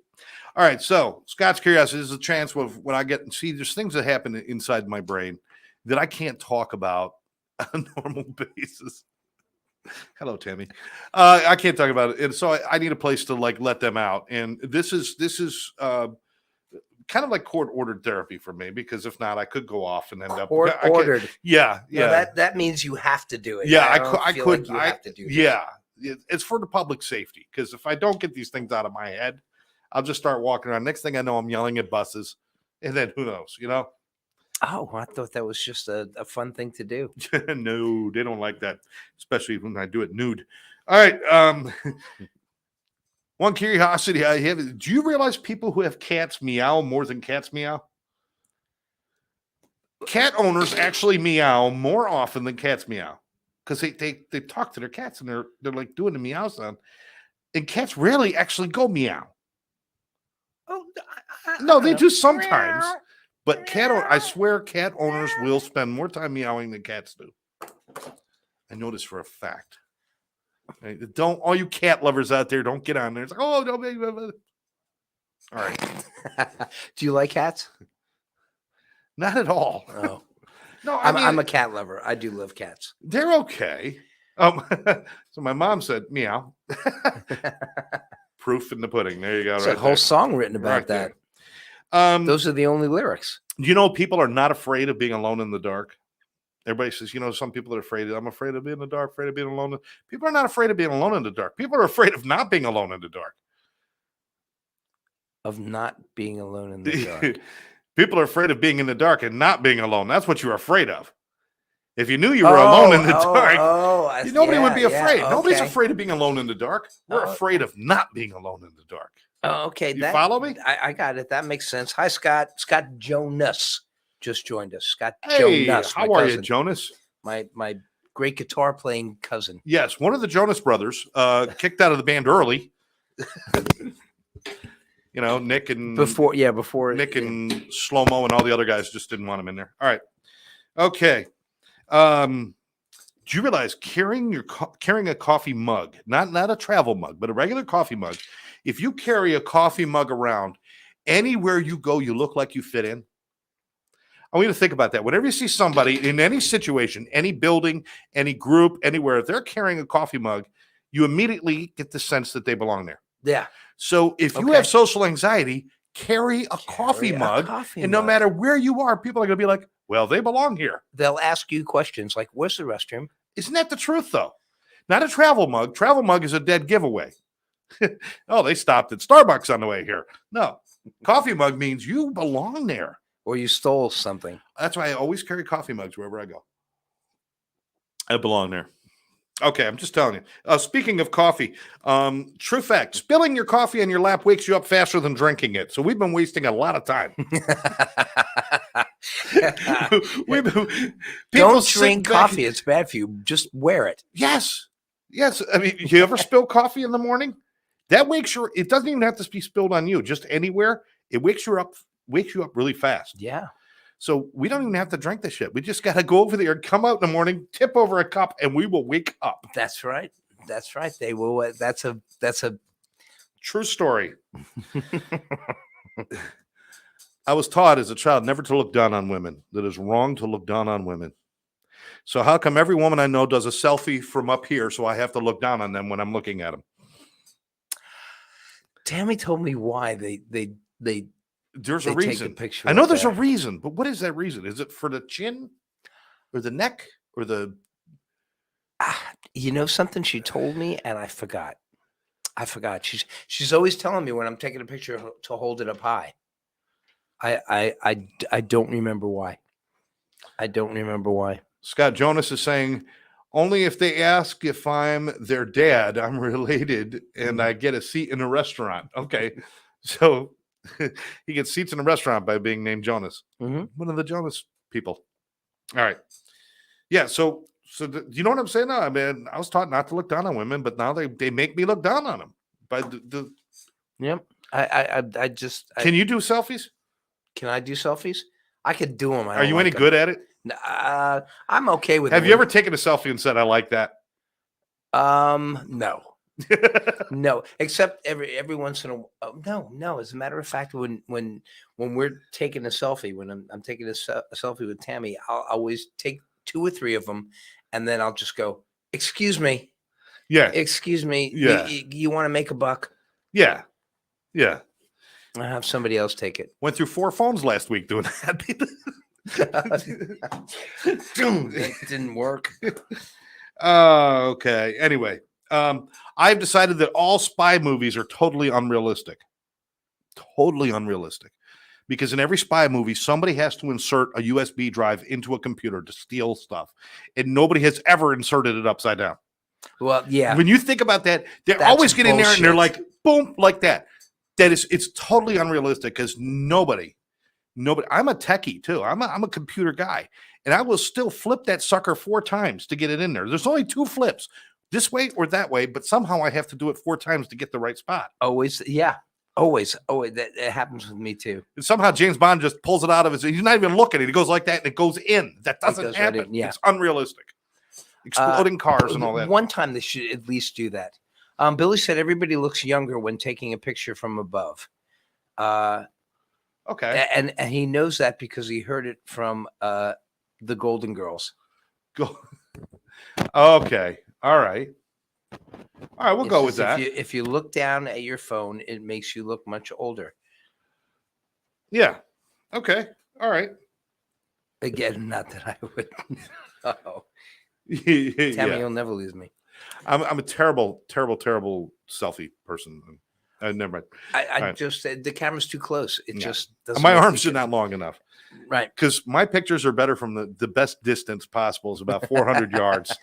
Speaker 1: All right, so Scott's Curiosity is a chance of when I get and see there's things that happen inside my brain that I can't talk about on a normal basis. Hello, Tammy. I can't talk about it, and so I need a place to like let them out. And this is kind of like court-ordered therapy for me, because if not, I could go off and end up
Speaker 2: court-ordered.
Speaker 1: Yeah.
Speaker 2: No, that means you have to do it.
Speaker 1: Yeah,
Speaker 2: I could. Like you have to do that.
Speaker 1: Yeah, it's for the public safety, because if I don't get these things out of my head, I'll just start walking around. Next thing I know, I'm yelling at buses, and then who knows,
Speaker 2: Oh, I thought that was just a fun thing to do.
Speaker 1: No, they don't like that, especially when I do it nude. All right. One curiosity I have is, do you realize people who have cats meow more than cats meow? Cat owners actually meow more often than cats meow, because they talk to their cats and they're like doing the meow sound, and cats rarely actually go meow.
Speaker 2: Oh,
Speaker 1: no, they do sometimes. But I swear cat owners will spend more time meowing than cats do. I know this for a fact. Don't, all you cat lovers out there, don't get on there. It's like, oh, no, baby. All right.
Speaker 2: Do you like cats?
Speaker 1: Not at all.
Speaker 2: Oh.
Speaker 1: No,
Speaker 2: I'm a cat lover. I do love cats.
Speaker 1: They're okay. So my mom said, meow. Proof in the pudding. There you go.
Speaker 2: There's a whole song written about that. Those are the only lyrics.
Speaker 1: You know, people are not afraid of being alone in the dark. Everybody says, you know, some people are afraid. I'm afraid of being in the dark, afraid of being alone. People are not afraid of being alone in the dark. People are afraid of not being alone in the dark.
Speaker 2: Of not being alone in the dark.
Speaker 1: People are afraid of being in the dark and not being alone. That's what you're afraid of. If you knew you were alone in the dark, nobody would be afraid.
Speaker 2: Yeah,
Speaker 1: Nobody's
Speaker 2: okay.
Speaker 1: afraid of being alone in the dark. We're afraid of not being alone in the dark.
Speaker 2: Oh, okay.
Speaker 1: You follow me?
Speaker 2: I got it. That makes sense. Hi, Scott. Scott Jonas just joined us. Scott
Speaker 1: Hey,
Speaker 2: Jonas.
Speaker 1: how are you, Jonas?
Speaker 2: My great guitar playing cousin.
Speaker 1: Yes, one of the Jonas brothers kicked out of the band early. You know, Nick and
Speaker 2: before
Speaker 1: Nick and Slow Mo and all the other guys just didn't want him in there. All right, okay. Do you realize carrying a coffee mug, not a travel mug, but a regular coffee mug? If you carry a coffee mug around, anywhere you go, you look like you fit in. I want you to think about that. Whenever you see somebody in any situation, any building, any group, anywhere, if they're carrying a coffee mug, you immediately get the sense that they belong there.
Speaker 2: Yeah.
Speaker 1: So if you have social anxiety, carry a coffee mug, and no matter where you are, people are going to be like, well, they belong here.
Speaker 2: They'll ask you questions like, where's the restroom?
Speaker 1: Isn't that the truth, though? Not a travel mug. Travel mug is a dead giveaway. Oh, they stopped at Starbucks on the way here. No. Coffee mug means you belong there.
Speaker 2: Or you stole something.
Speaker 1: That's why I always carry coffee mugs wherever I go. I belong there. Okay, I'm just telling you. Speaking of coffee, true fact, spilling your coffee on your lap wakes you up faster than drinking it. So we've been wasting a lot of time.
Speaker 2: Don't drink coffee. It's bad for you. Just wear it.
Speaker 1: Yes. I mean, you ever spill coffee in the morning? That wakes you. It doesn't even have to be spilled on you. Just anywhere. It wakes you up really fast.
Speaker 2: Yeah. So
Speaker 1: we don't even have to drink the shit. We just got to go over there, come out in the morning, tip over a cup, and we will wake up.
Speaker 2: That's right. They will. That's a
Speaker 1: true story. I was taught as a child never to look down on women. That is wrong to look down on women. So how come every woman I know does a selfie from up here, so I have to look down on them when I'm looking at them?
Speaker 2: Tammy told me why they
Speaker 1: There's a reason. I know there's a reason, but what is that reason? Is it for the chin or the neck or the...
Speaker 2: You know something she told me and I forgot. She's always telling me when I'm taking a picture to hold it up high. I don't remember why.
Speaker 1: Scott Jonas is saying, only if they ask if I'm their dad, I'm related, and I get a seat in a restaurant. Okay, so he gets seats in a restaurant by being named Jonas.
Speaker 2: Mm-hmm.
Speaker 1: One of the Jonas people. All right. Yeah, so you know what I'm saying? No, I mean, I was taught not to look down on women, but now they make me look down on them. By the
Speaker 2: Yep. I just...
Speaker 1: Can you do selfies?
Speaker 2: Can I do selfies? I could do them.
Speaker 1: Are you any good at it?
Speaker 2: I'm okay with it.
Speaker 1: Have you ever taken a selfie and said, I like that?
Speaker 2: No. No, except every once in a no. As a matter of fact, when we're taking a selfie, when I'm taking a selfie with Tammy, I'll always take 2 or 3 of them, and then I'll just go, "Excuse me,
Speaker 1: yeah,
Speaker 2: excuse me,
Speaker 1: yeah,
Speaker 2: you want to make a buck?"
Speaker 1: Yeah.
Speaker 2: I have somebody else take it.
Speaker 1: Went through 4 phones last week doing that.
Speaker 2: It didn't work.
Speaker 1: Okay. Anyway, I've decided that all spy movies are totally unrealistic. Totally unrealistic. Because in every spy movie, somebody has to insert a USB drive into a computer to steal stuff. And nobody has ever inserted it upside down.
Speaker 2: Well, yeah.
Speaker 1: When you think about that, they're always getting there and they're like, boom, like that. It's totally unrealistic because nobody, I'm a techie too. I'm a computer guy. And I will still flip that sucker 4 times to get it in there. There's only 2 flips, this way or that way, but somehow I have to do it 4 times to get the right spot.
Speaker 2: Always, yeah. Always. That happens with me too.
Speaker 1: And somehow James Bond just pulls it out of his, he's not even looking at it. He goes like that and it goes in. That doesn't happen. Right, yeah. It's unrealistic. Exploding cars and all that.
Speaker 2: One time they should at least do that. Billy said everybody looks younger when taking a picture from above.
Speaker 1: Okay.
Speaker 2: And he knows that because he heard it from the Golden Girls.
Speaker 1: Okay. All right. We'll go with that.
Speaker 2: If you look down at your phone, it makes you look much older.
Speaker 1: Yeah. Okay. All right.
Speaker 2: Again, not that I would. Oh,
Speaker 1: Yeah.
Speaker 2: Tammy will never lose me.
Speaker 1: I'm a terrible selfie person. Never mind.
Speaker 2: I
Speaker 1: right.
Speaker 2: just said the camera's too close. It just doesn't.
Speaker 1: My
Speaker 2: make
Speaker 1: arms
Speaker 2: me
Speaker 1: are
Speaker 2: good.
Speaker 1: not long enough.
Speaker 2: Right.
Speaker 1: Because my pictures are better from the best distance possible, is about 400 yards.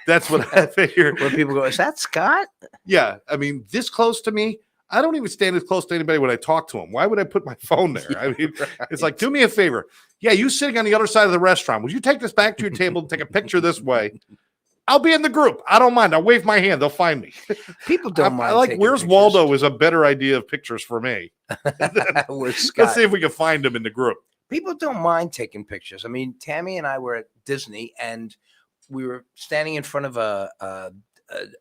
Speaker 1: That's what I figure.
Speaker 2: Where people go, is that Scott?
Speaker 1: Yeah. I mean, this close to me, I don't even stand as close to anybody when I talk to them. Why would I put my phone there? I mean, it's like, do me a favor. Yeah, you sitting on the other side of the restaurant. Would you take this back to your table and take a picture this way? I'll be in the group. I don't mind. I'll wave my hand. They'll find me.
Speaker 2: People don't mind.
Speaker 1: I like Where's
Speaker 2: pictures.
Speaker 1: Waldo is a better idea of pictures for me.
Speaker 2: Where's Scott?
Speaker 1: Let's see if we can find him in the group.
Speaker 2: People don't mind taking pictures. I mean, Tammy and I were at Disney, and we were standing in front of a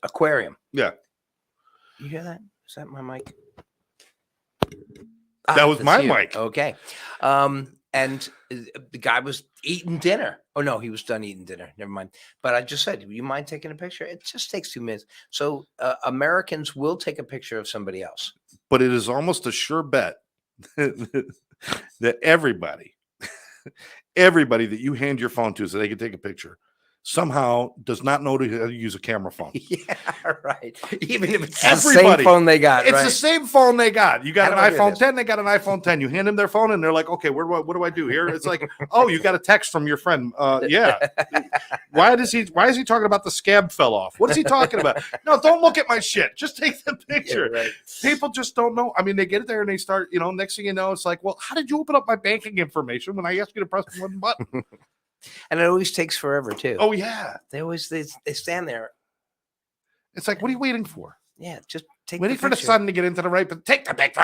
Speaker 2: aquarium.
Speaker 1: Yeah.
Speaker 2: You hear that? Is that my mic?
Speaker 1: That was
Speaker 2: that's
Speaker 1: my
Speaker 2: you.
Speaker 1: mic.
Speaker 2: Okay. And the guy was eating dinner. Oh, no, he was done eating dinner. Never mind. But I just said, you mind taking a picture? It just takes 2 minutes. So Americans will take a picture of somebody else.
Speaker 1: But it is almost a sure bet that everybody that you hand your phone to so they can take a picture somehow does not know how to use a camera phone.
Speaker 2: Yeah, right. Even if it's
Speaker 1: Everybody.
Speaker 2: the same phone they got.
Speaker 1: It's
Speaker 2: right?
Speaker 1: the same phone they got. You got an
Speaker 2: How do I do
Speaker 1: iPhone
Speaker 2: this?
Speaker 1: 10, they got an iPhone 10. You hand them their phone and they're like, okay, what do I do here? It's like, oh, you got a text from your friend. Yeah. Why is he talking about the scab fell off? What is he talking about? No, don't look at my shit. Just take the picture.
Speaker 2: Yeah, right.
Speaker 1: People just don't know. I mean, they get it there and they start, next thing you know, it's like, well, how did you open up my banking information when I asked you to press one button?
Speaker 2: And it always takes forever too.
Speaker 1: Oh, yeah.
Speaker 2: They stand there.
Speaker 1: It's like, what are you waiting for?
Speaker 2: Yeah, just take
Speaker 1: Waiting
Speaker 2: the
Speaker 1: for the
Speaker 2: picture.
Speaker 1: sun to get into the right, but take the picture.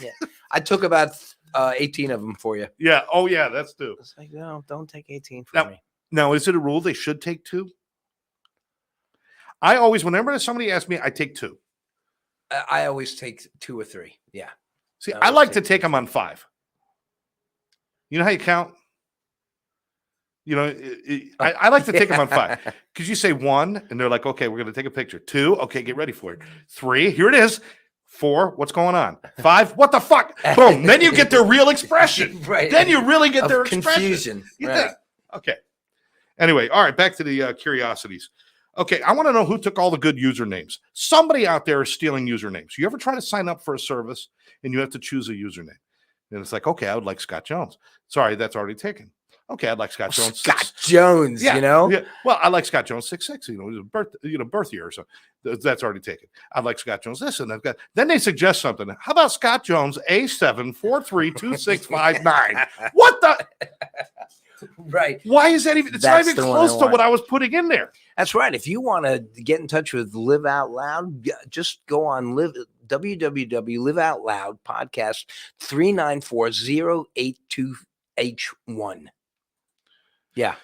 Speaker 2: Yeah, I took about 18 of them for you.
Speaker 1: Yeah. Oh, yeah. That's two.
Speaker 2: It's like, no, don't take 18 for
Speaker 1: Now-
Speaker 2: me.
Speaker 1: Now, is it a rule they should take two? I always, whenever somebody asks me, I take two.
Speaker 2: I always take 2 or 3. Yeah.
Speaker 1: See,
Speaker 2: I
Speaker 1: I
Speaker 2: always
Speaker 1: like to
Speaker 2: take
Speaker 1: take them on 5. You know how you count? I like to take them on 5 because you say 1 and they're like, okay, we're going to take a picture. 2, okay, get ready for it. 3, here it is. 4, what's going on? 5, what the fuck? Boom. Then you get their real expression.
Speaker 2: Right.
Speaker 1: Then you really get
Speaker 2: Of
Speaker 1: their expression.
Speaker 2: confusion.
Speaker 1: You
Speaker 2: Right.
Speaker 1: think? Okay. Anyway, all right, back to the curiosities. Okay, I want to know who took all the good usernames. Somebody out there is stealing usernames. You ever try to sign up for a service and you have to choose a username? And it's like, okay, I would like Scott Jones. Sorry, that's already taken. Okay, I'd like Scott Jones.
Speaker 2: Scott Jones,
Speaker 1: Yeah,
Speaker 2: you know?
Speaker 1: Yeah. Well, I like Scott Jones 66. His birth year or so. That's already taken. I'd like Scott Jones this, and I've got. Then they suggest something. How about Scott Jones A7432659? What the?
Speaker 2: Right.
Speaker 1: Why is that even? It's
Speaker 2: That's
Speaker 1: not even
Speaker 2: the one I
Speaker 1: close to
Speaker 2: want.
Speaker 1: what I was putting in there.
Speaker 2: That's right. If you want to get in touch with Live Out Loud, just go on www.Live Out Loud podcast 394-082H1. Yeah,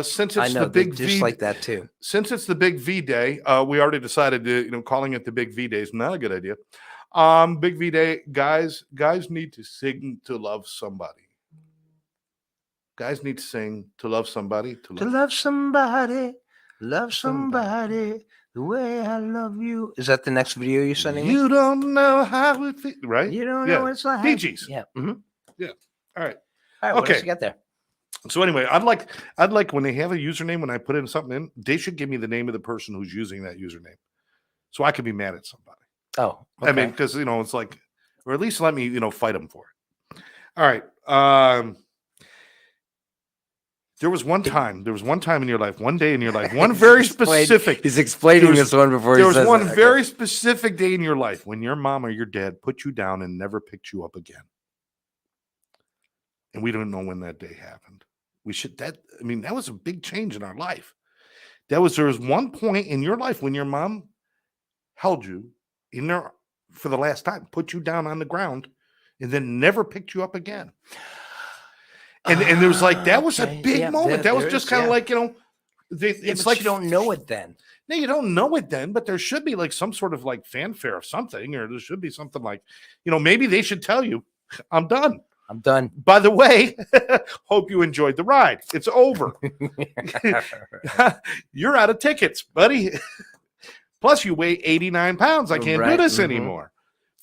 Speaker 1: Since
Speaker 2: I
Speaker 1: it's
Speaker 2: know.
Speaker 1: the big
Speaker 2: just
Speaker 1: V,
Speaker 2: like that too.
Speaker 1: since it's the big V day, we already decided to, calling it the big V day is not a good idea. Big V day, guys need to sing to love somebody. Guys need to sing to love somebody.
Speaker 2: To love somebody the way I love you. Is that the next video you're sending me?
Speaker 1: You don't know how it feels, right?
Speaker 2: You don't
Speaker 1: Yeah.
Speaker 2: know what it's like.
Speaker 1: Bee Gees.
Speaker 2: Yeah. Mhm.
Speaker 1: All right.
Speaker 2: All right. What
Speaker 1: Okay.
Speaker 2: else you got there?
Speaker 1: So anyway, I'd like when they have a username, when I put in something in, they should give me the name of the person who's using that username, so I could be mad at somebody.
Speaker 2: Oh,
Speaker 1: I mean,
Speaker 2: okay.
Speaker 1: because it's like, or at least let me fight them for it. All right. There was one time in your life, one day in your life, one very specific.
Speaker 2: He's explaining
Speaker 1: There was-
Speaker 2: this one before
Speaker 1: There
Speaker 2: he
Speaker 1: was
Speaker 2: says
Speaker 1: one
Speaker 2: it. Okay.
Speaker 1: very specific day in your life when your mom or your dad put you down and never picked you up again. And we don't know when that day happened. That was a big change in our life. There was one point in your life when your mom held you in there for the last time, put you down on the ground, and then never picked you up again. And there was like, that was a big moment. That was just kind of like, it's like
Speaker 2: you don't know it then.
Speaker 1: No, you don't know it then, but there should be like some sort of like fanfare of something, or there should be something like, maybe they should tell you, I'm done.
Speaker 2: I'm done.
Speaker 1: By the way, hope you enjoyed the ride. It's over. You're out of tickets, buddy. Plus, you weigh 89 pounds. I can't do
Speaker 2: Right,
Speaker 1: this
Speaker 2: mhm.
Speaker 1: anymore.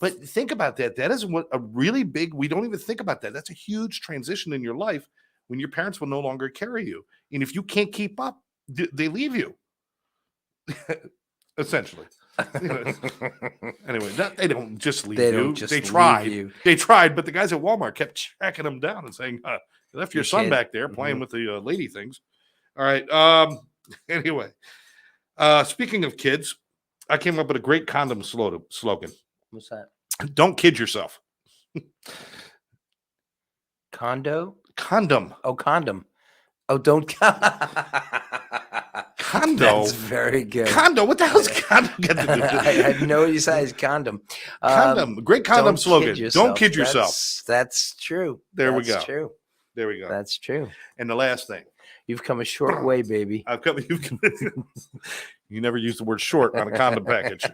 Speaker 1: But think about that. That is what a really big, we don't even think about that. That's a huge transition in your life when your parents will no longer carry you. And if you can't keep up, they leave you. Essentially. Anyway, they don't just leave you.
Speaker 2: Don't just
Speaker 1: They
Speaker 2: leave
Speaker 1: tried.
Speaker 2: you.
Speaker 1: They tried, but the guys at Walmart kept tracking them down and saying, you left your son
Speaker 2: kid.
Speaker 1: back there playing with the lady things. All right. Anyway, speaking of kids, I came up with a great condom slogan.
Speaker 2: What's that?
Speaker 1: Don't kid yourself.
Speaker 2: Condom.
Speaker 1: Oh,
Speaker 2: Condom. Oh, don't.
Speaker 1: Condo.
Speaker 2: That's very good.
Speaker 1: Condo. What the hell's condo got to do with
Speaker 2: I know you said condom.
Speaker 1: Condom. Great condom slogan. Don't kid yourself.
Speaker 2: That's true.
Speaker 1: There we go.
Speaker 2: True.
Speaker 1: There we go.
Speaker 2: That's true.
Speaker 1: And the last thing.
Speaker 2: You've come a short way, baby.
Speaker 1: You never use the word short on a condom package.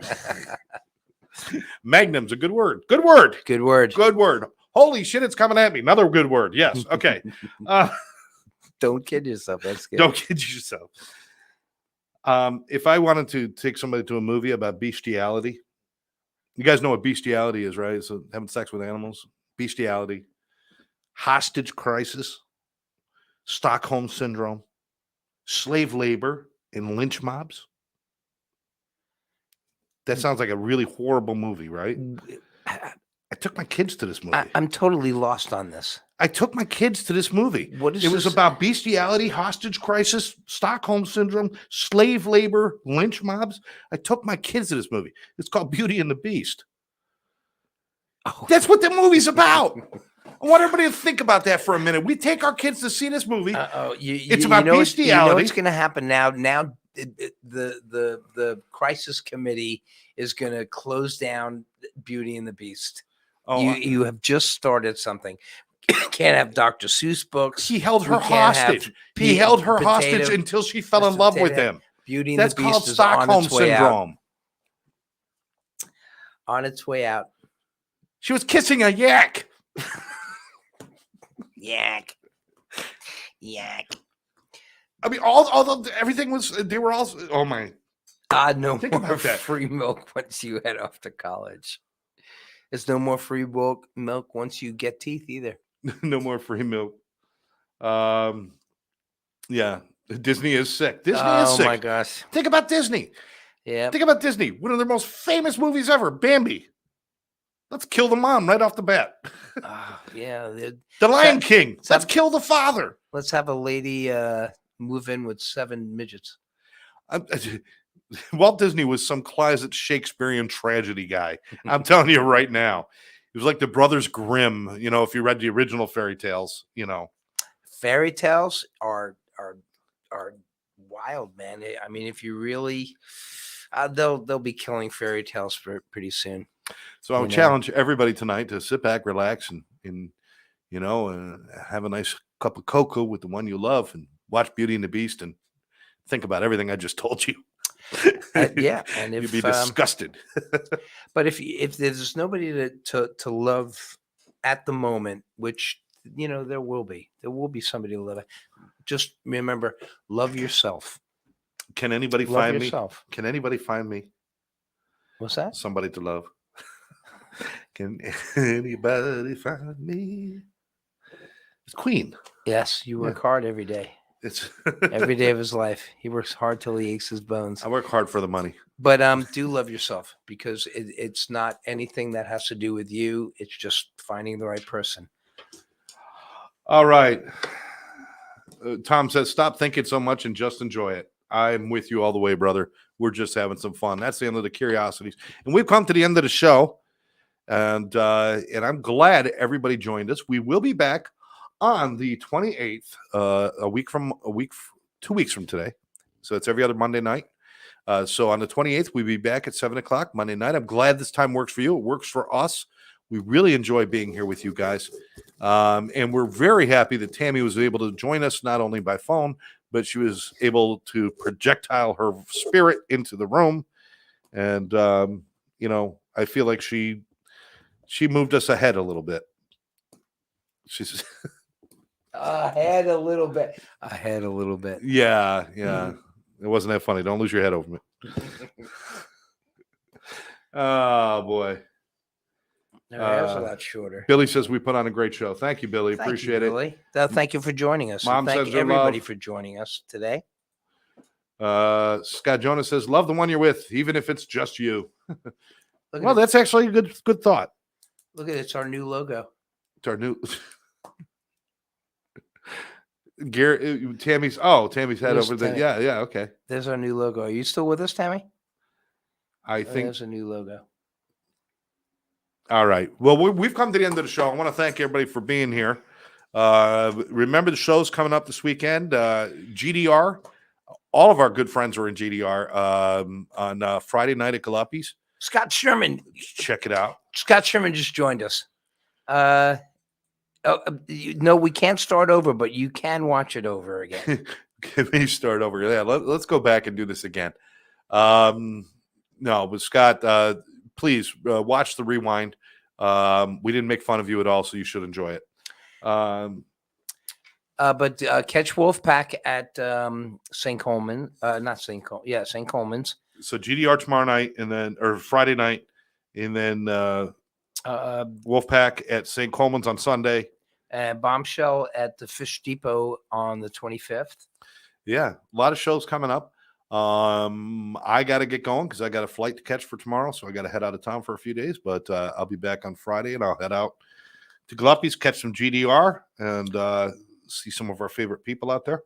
Speaker 1: Magnum's a good word. Good word.
Speaker 2: Good word.
Speaker 1: Good word. Holy shit, it's coming at me. Another good word. Yes. Okay.
Speaker 2: Don't kid yourself. That's good.
Speaker 1: Don't kid yourself. If I wanted to take somebody to a movie about bestiality, you guys know what bestiality is, right? So having sex with animals, bestiality, hostage crisis, Stockholm syndrome, slave labor, and lynch mobs. That sounds like a really horrible movie, right? I took my kids to this movie.
Speaker 2: I'm totally lost on this.
Speaker 1: I took my kids to this movie.
Speaker 2: What is
Speaker 1: it was
Speaker 2: this?
Speaker 1: about bestiality, hostage crisis, Stockholm syndrome, slave labor, lynch mobs. I took my kids to this movie. It's called Beauty and the Beast.
Speaker 2: Oh.
Speaker 1: That's what the movie's about. I want everybody to think about that for a minute. We take our kids to see this movie. It's about bestiality.
Speaker 2: You know what's going to happen now? Now the crisis committee is going to close down Beauty and the Beast.
Speaker 1: Oh,
Speaker 2: you have just started something. Can't have Dr. Seuss books.
Speaker 1: He held her hostage. He held her hostage until she fell in love with him.
Speaker 2: Beauty and
Speaker 1: That's
Speaker 2: the Beast
Speaker 1: called
Speaker 2: is
Speaker 1: Stockholm syndrome.
Speaker 2: On its way out.
Speaker 1: She was kissing a yak.
Speaker 2: Yak. Yak.
Speaker 1: I mean, everything was. They were all. Oh my.
Speaker 2: No
Speaker 1: Think
Speaker 2: more
Speaker 1: about that.
Speaker 2: free milk once you head off to college. There's no more free milk once you get teeth either.
Speaker 1: No more free milk. Yeah, Disney is sick. Disney is sick.
Speaker 2: Oh my gosh.
Speaker 1: Think about Disney.
Speaker 2: Yeah.
Speaker 1: Think about Disney. One of their most famous movies ever, Bambi. Let's kill the mom right off the bat.
Speaker 2: Yeah.
Speaker 1: The Lion King. Let's kill the father.
Speaker 2: Let's have a lady move in with 7 midgets.
Speaker 1: Walt Disney was some closet Shakespearean tragedy guy. I'm telling you right now. He was like the Brothers Grimm, if you read the original fairy tales,
Speaker 2: Fairy tales are wild, man. I mean, if you really they'll be killing fairy tales pretty soon.
Speaker 1: So I would challenge everybody tonight to sit back, relax, and have a nice cup of cocoa with the one you love and watch Beauty and the Beast and think about everything I just told you.
Speaker 2: Yeah, and if
Speaker 1: you'd be disgusted.
Speaker 2: But if there's nobody to love at the moment, which there will be somebody to love. Just remember, love yourself.
Speaker 1: Can anybody
Speaker 2: Love
Speaker 1: find
Speaker 2: yourself.
Speaker 1: me? Can anybody find me?
Speaker 2: What's that?
Speaker 1: Somebody to love. Can anybody find me? It's Queen.
Speaker 2: Yes, you work hard every day.
Speaker 1: It's
Speaker 2: Every day of his life. He works hard till he aches his bones.
Speaker 1: I work hard for the money.
Speaker 2: But do love yourself, because it's not anything that has to do with you. It's just finding the right person.
Speaker 1: All right. Tom says, stop thinking so much and just enjoy it. I'm with you all the way, brother. We're just having some fun. That's the end of the curiosities. And we've come to the end of the show. And I'm glad everybody joined us. We will be back on the 28th, 2 weeks from today. So it's every other Monday night. So on the 28th, we'll be back at 7:00 Monday night. I'm glad this time works for you. It works for us. We really enjoy being here with you guys. And we're very happy that Tammy was able to join us, not only by phone, but she was able to projectile her spirit into the room. And, I feel like she moved us ahead a little bit. She's
Speaker 2: Ahead a little bit.
Speaker 1: Yeah. It wasn't that funny. Don't lose your head over me. Oh, boy.
Speaker 2: No, that was a lot shorter.
Speaker 1: Billy says we put on a great show. Thank you, Billy.
Speaker 2: Thank
Speaker 1: Appreciate
Speaker 2: you,
Speaker 1: it.
Speaker 2: Billy. Thank you for joining us.
Speaker 1: Mom
Speaker 2: And thank
Speaker 1: sends her
Speaker 2: everybody
Speaker 1: love.
Speaker 2: for joining us today.
Speaker 1: Scott Jonas says, love the one you're with, even if it's just you.
Speaker 2: Look
Speaker 1: Well,
Speaker 2: at
Speaker 1: that's actually a good thought.
Speaker 2: Look at it. It's our new logo.
Speaker 1: It's our new Gary Tammy's head
Speaker 2: There's
Speaker 1: over there.
Speaker 2: Tammy.
Speaker 1: Yeah, okay.
Speaker 2: There's our new logo. Are you still with us, Tammy?
Speaker 1: I think
Speaker 2: There's a new logo.
Speaker 1: all right. Well, we've come to the end of the show. I want to thank everybody for being here. Remember the show's coming up this weekend. GDR. All of our good friends are in GDR on Friday night at Galapagos.
Speaker 2: Scott Sherman.
Speaker 1: Check it out.
Speaker 2: Scott Sherman just joined us. No, we can't start over, but you can watch it over again.
Speaker 1: Can we start over? Yeah, let's go back and do this again. No, but Scott, please watch the rewind. We didn't make fun of you at all, so you should enjoy it.
Speaker 2: But catch Wolfpack at St. Coleman, not St. St. Coleman's.
Speaker 1: So GDR tomorrow night, or Friday night, and then Wolfpack at St. Coleman's on Sunday.
Speaker 2: And Bombshell at the Fish Depot on the 25th.
Speaker 1: Yeah, a lot of shows coming up. I got to get going because I got a flight to catch for tomorrow, so I got to head out of town for a few days. But I'll be back on Friday, and I'll head out to Galapagos, catch some GDR, and see some of our favorite people out there.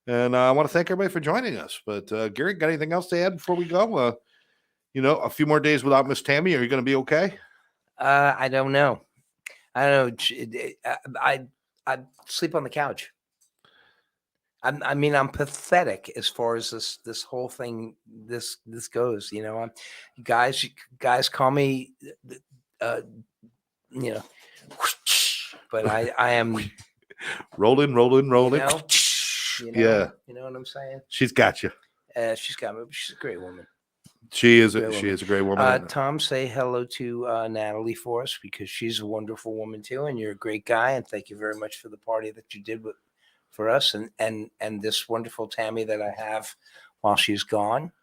Speaker 1: And I want to thank everybody for joining us. But Gary, got anything else to add before we go? A few more days without Miss Tammy. Are you going to be okay?
Speaker 2: I don't know. I sleep on the couch. I'm pathetic as far as this whole thing this goes. Guys call me, but I am
Speaker 1: rolling. Yeah,
Speaker 2: you know what I'm saying.
Speaker 1: She's got you.
Speaker 2: She's got me. She's a great woman.
Speaker 1: She is a great woman.
Speaker 2: Tom, say hello to Natalie for us because she's a wonderful woman too, and you're a great guy. And thank you very much for the party that you did for us, and this wonderful Tammy that I have while she's gone.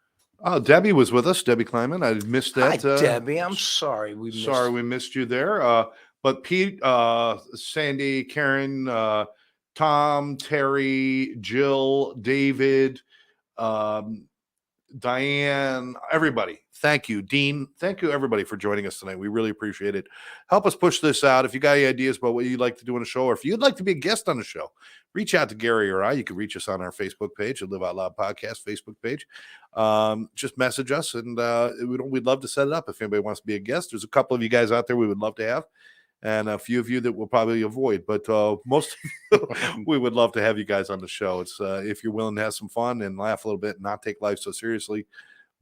Speaker 1: Oh, Debbie was with us. Debbie Kleiman. I missed that.
Speaker 2: Hi, Debbie. I'm sorry. We
Speaker 1: missed you there. But Pete, Sandy, Karen, Tom, Terry, Jill, David, Diane, everybody. Thank you, Dean. Thank you, everybody, for joining us tonight. We really appreciate it. Help us push this out. If you got any ideas about what you'd like to do on the show, or if you'd like to be a guest on the show, reach out to Gary or I. You can reach us on our Facebook page, the Live Out Loud Podcast Facebook page. Just message us, and we'd love to set it up. If anybody wants to be a guest, there's a couple of you guys out there we would love to have, and a few of you that we'll probably avoid. But most of you, we would love to have you guys on the show. It's if you're willing to have some fun and laugh a little bit, and not take life so seriously,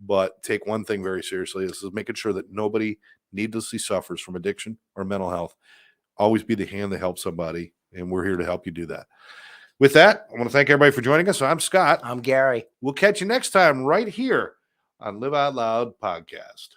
Speaker 1: but take one thing very seriously. This is making sure that nobody needlessly suffers from addiction or mental health. Always be the hand that helps somebody, and we're here to help you do that. With that, I want to thank everybody for joining us. I'm Scott.
Speaker 2: I'm Gary.
Speaker 1: We'll catch you next time right here on Live Out Loud Podcast.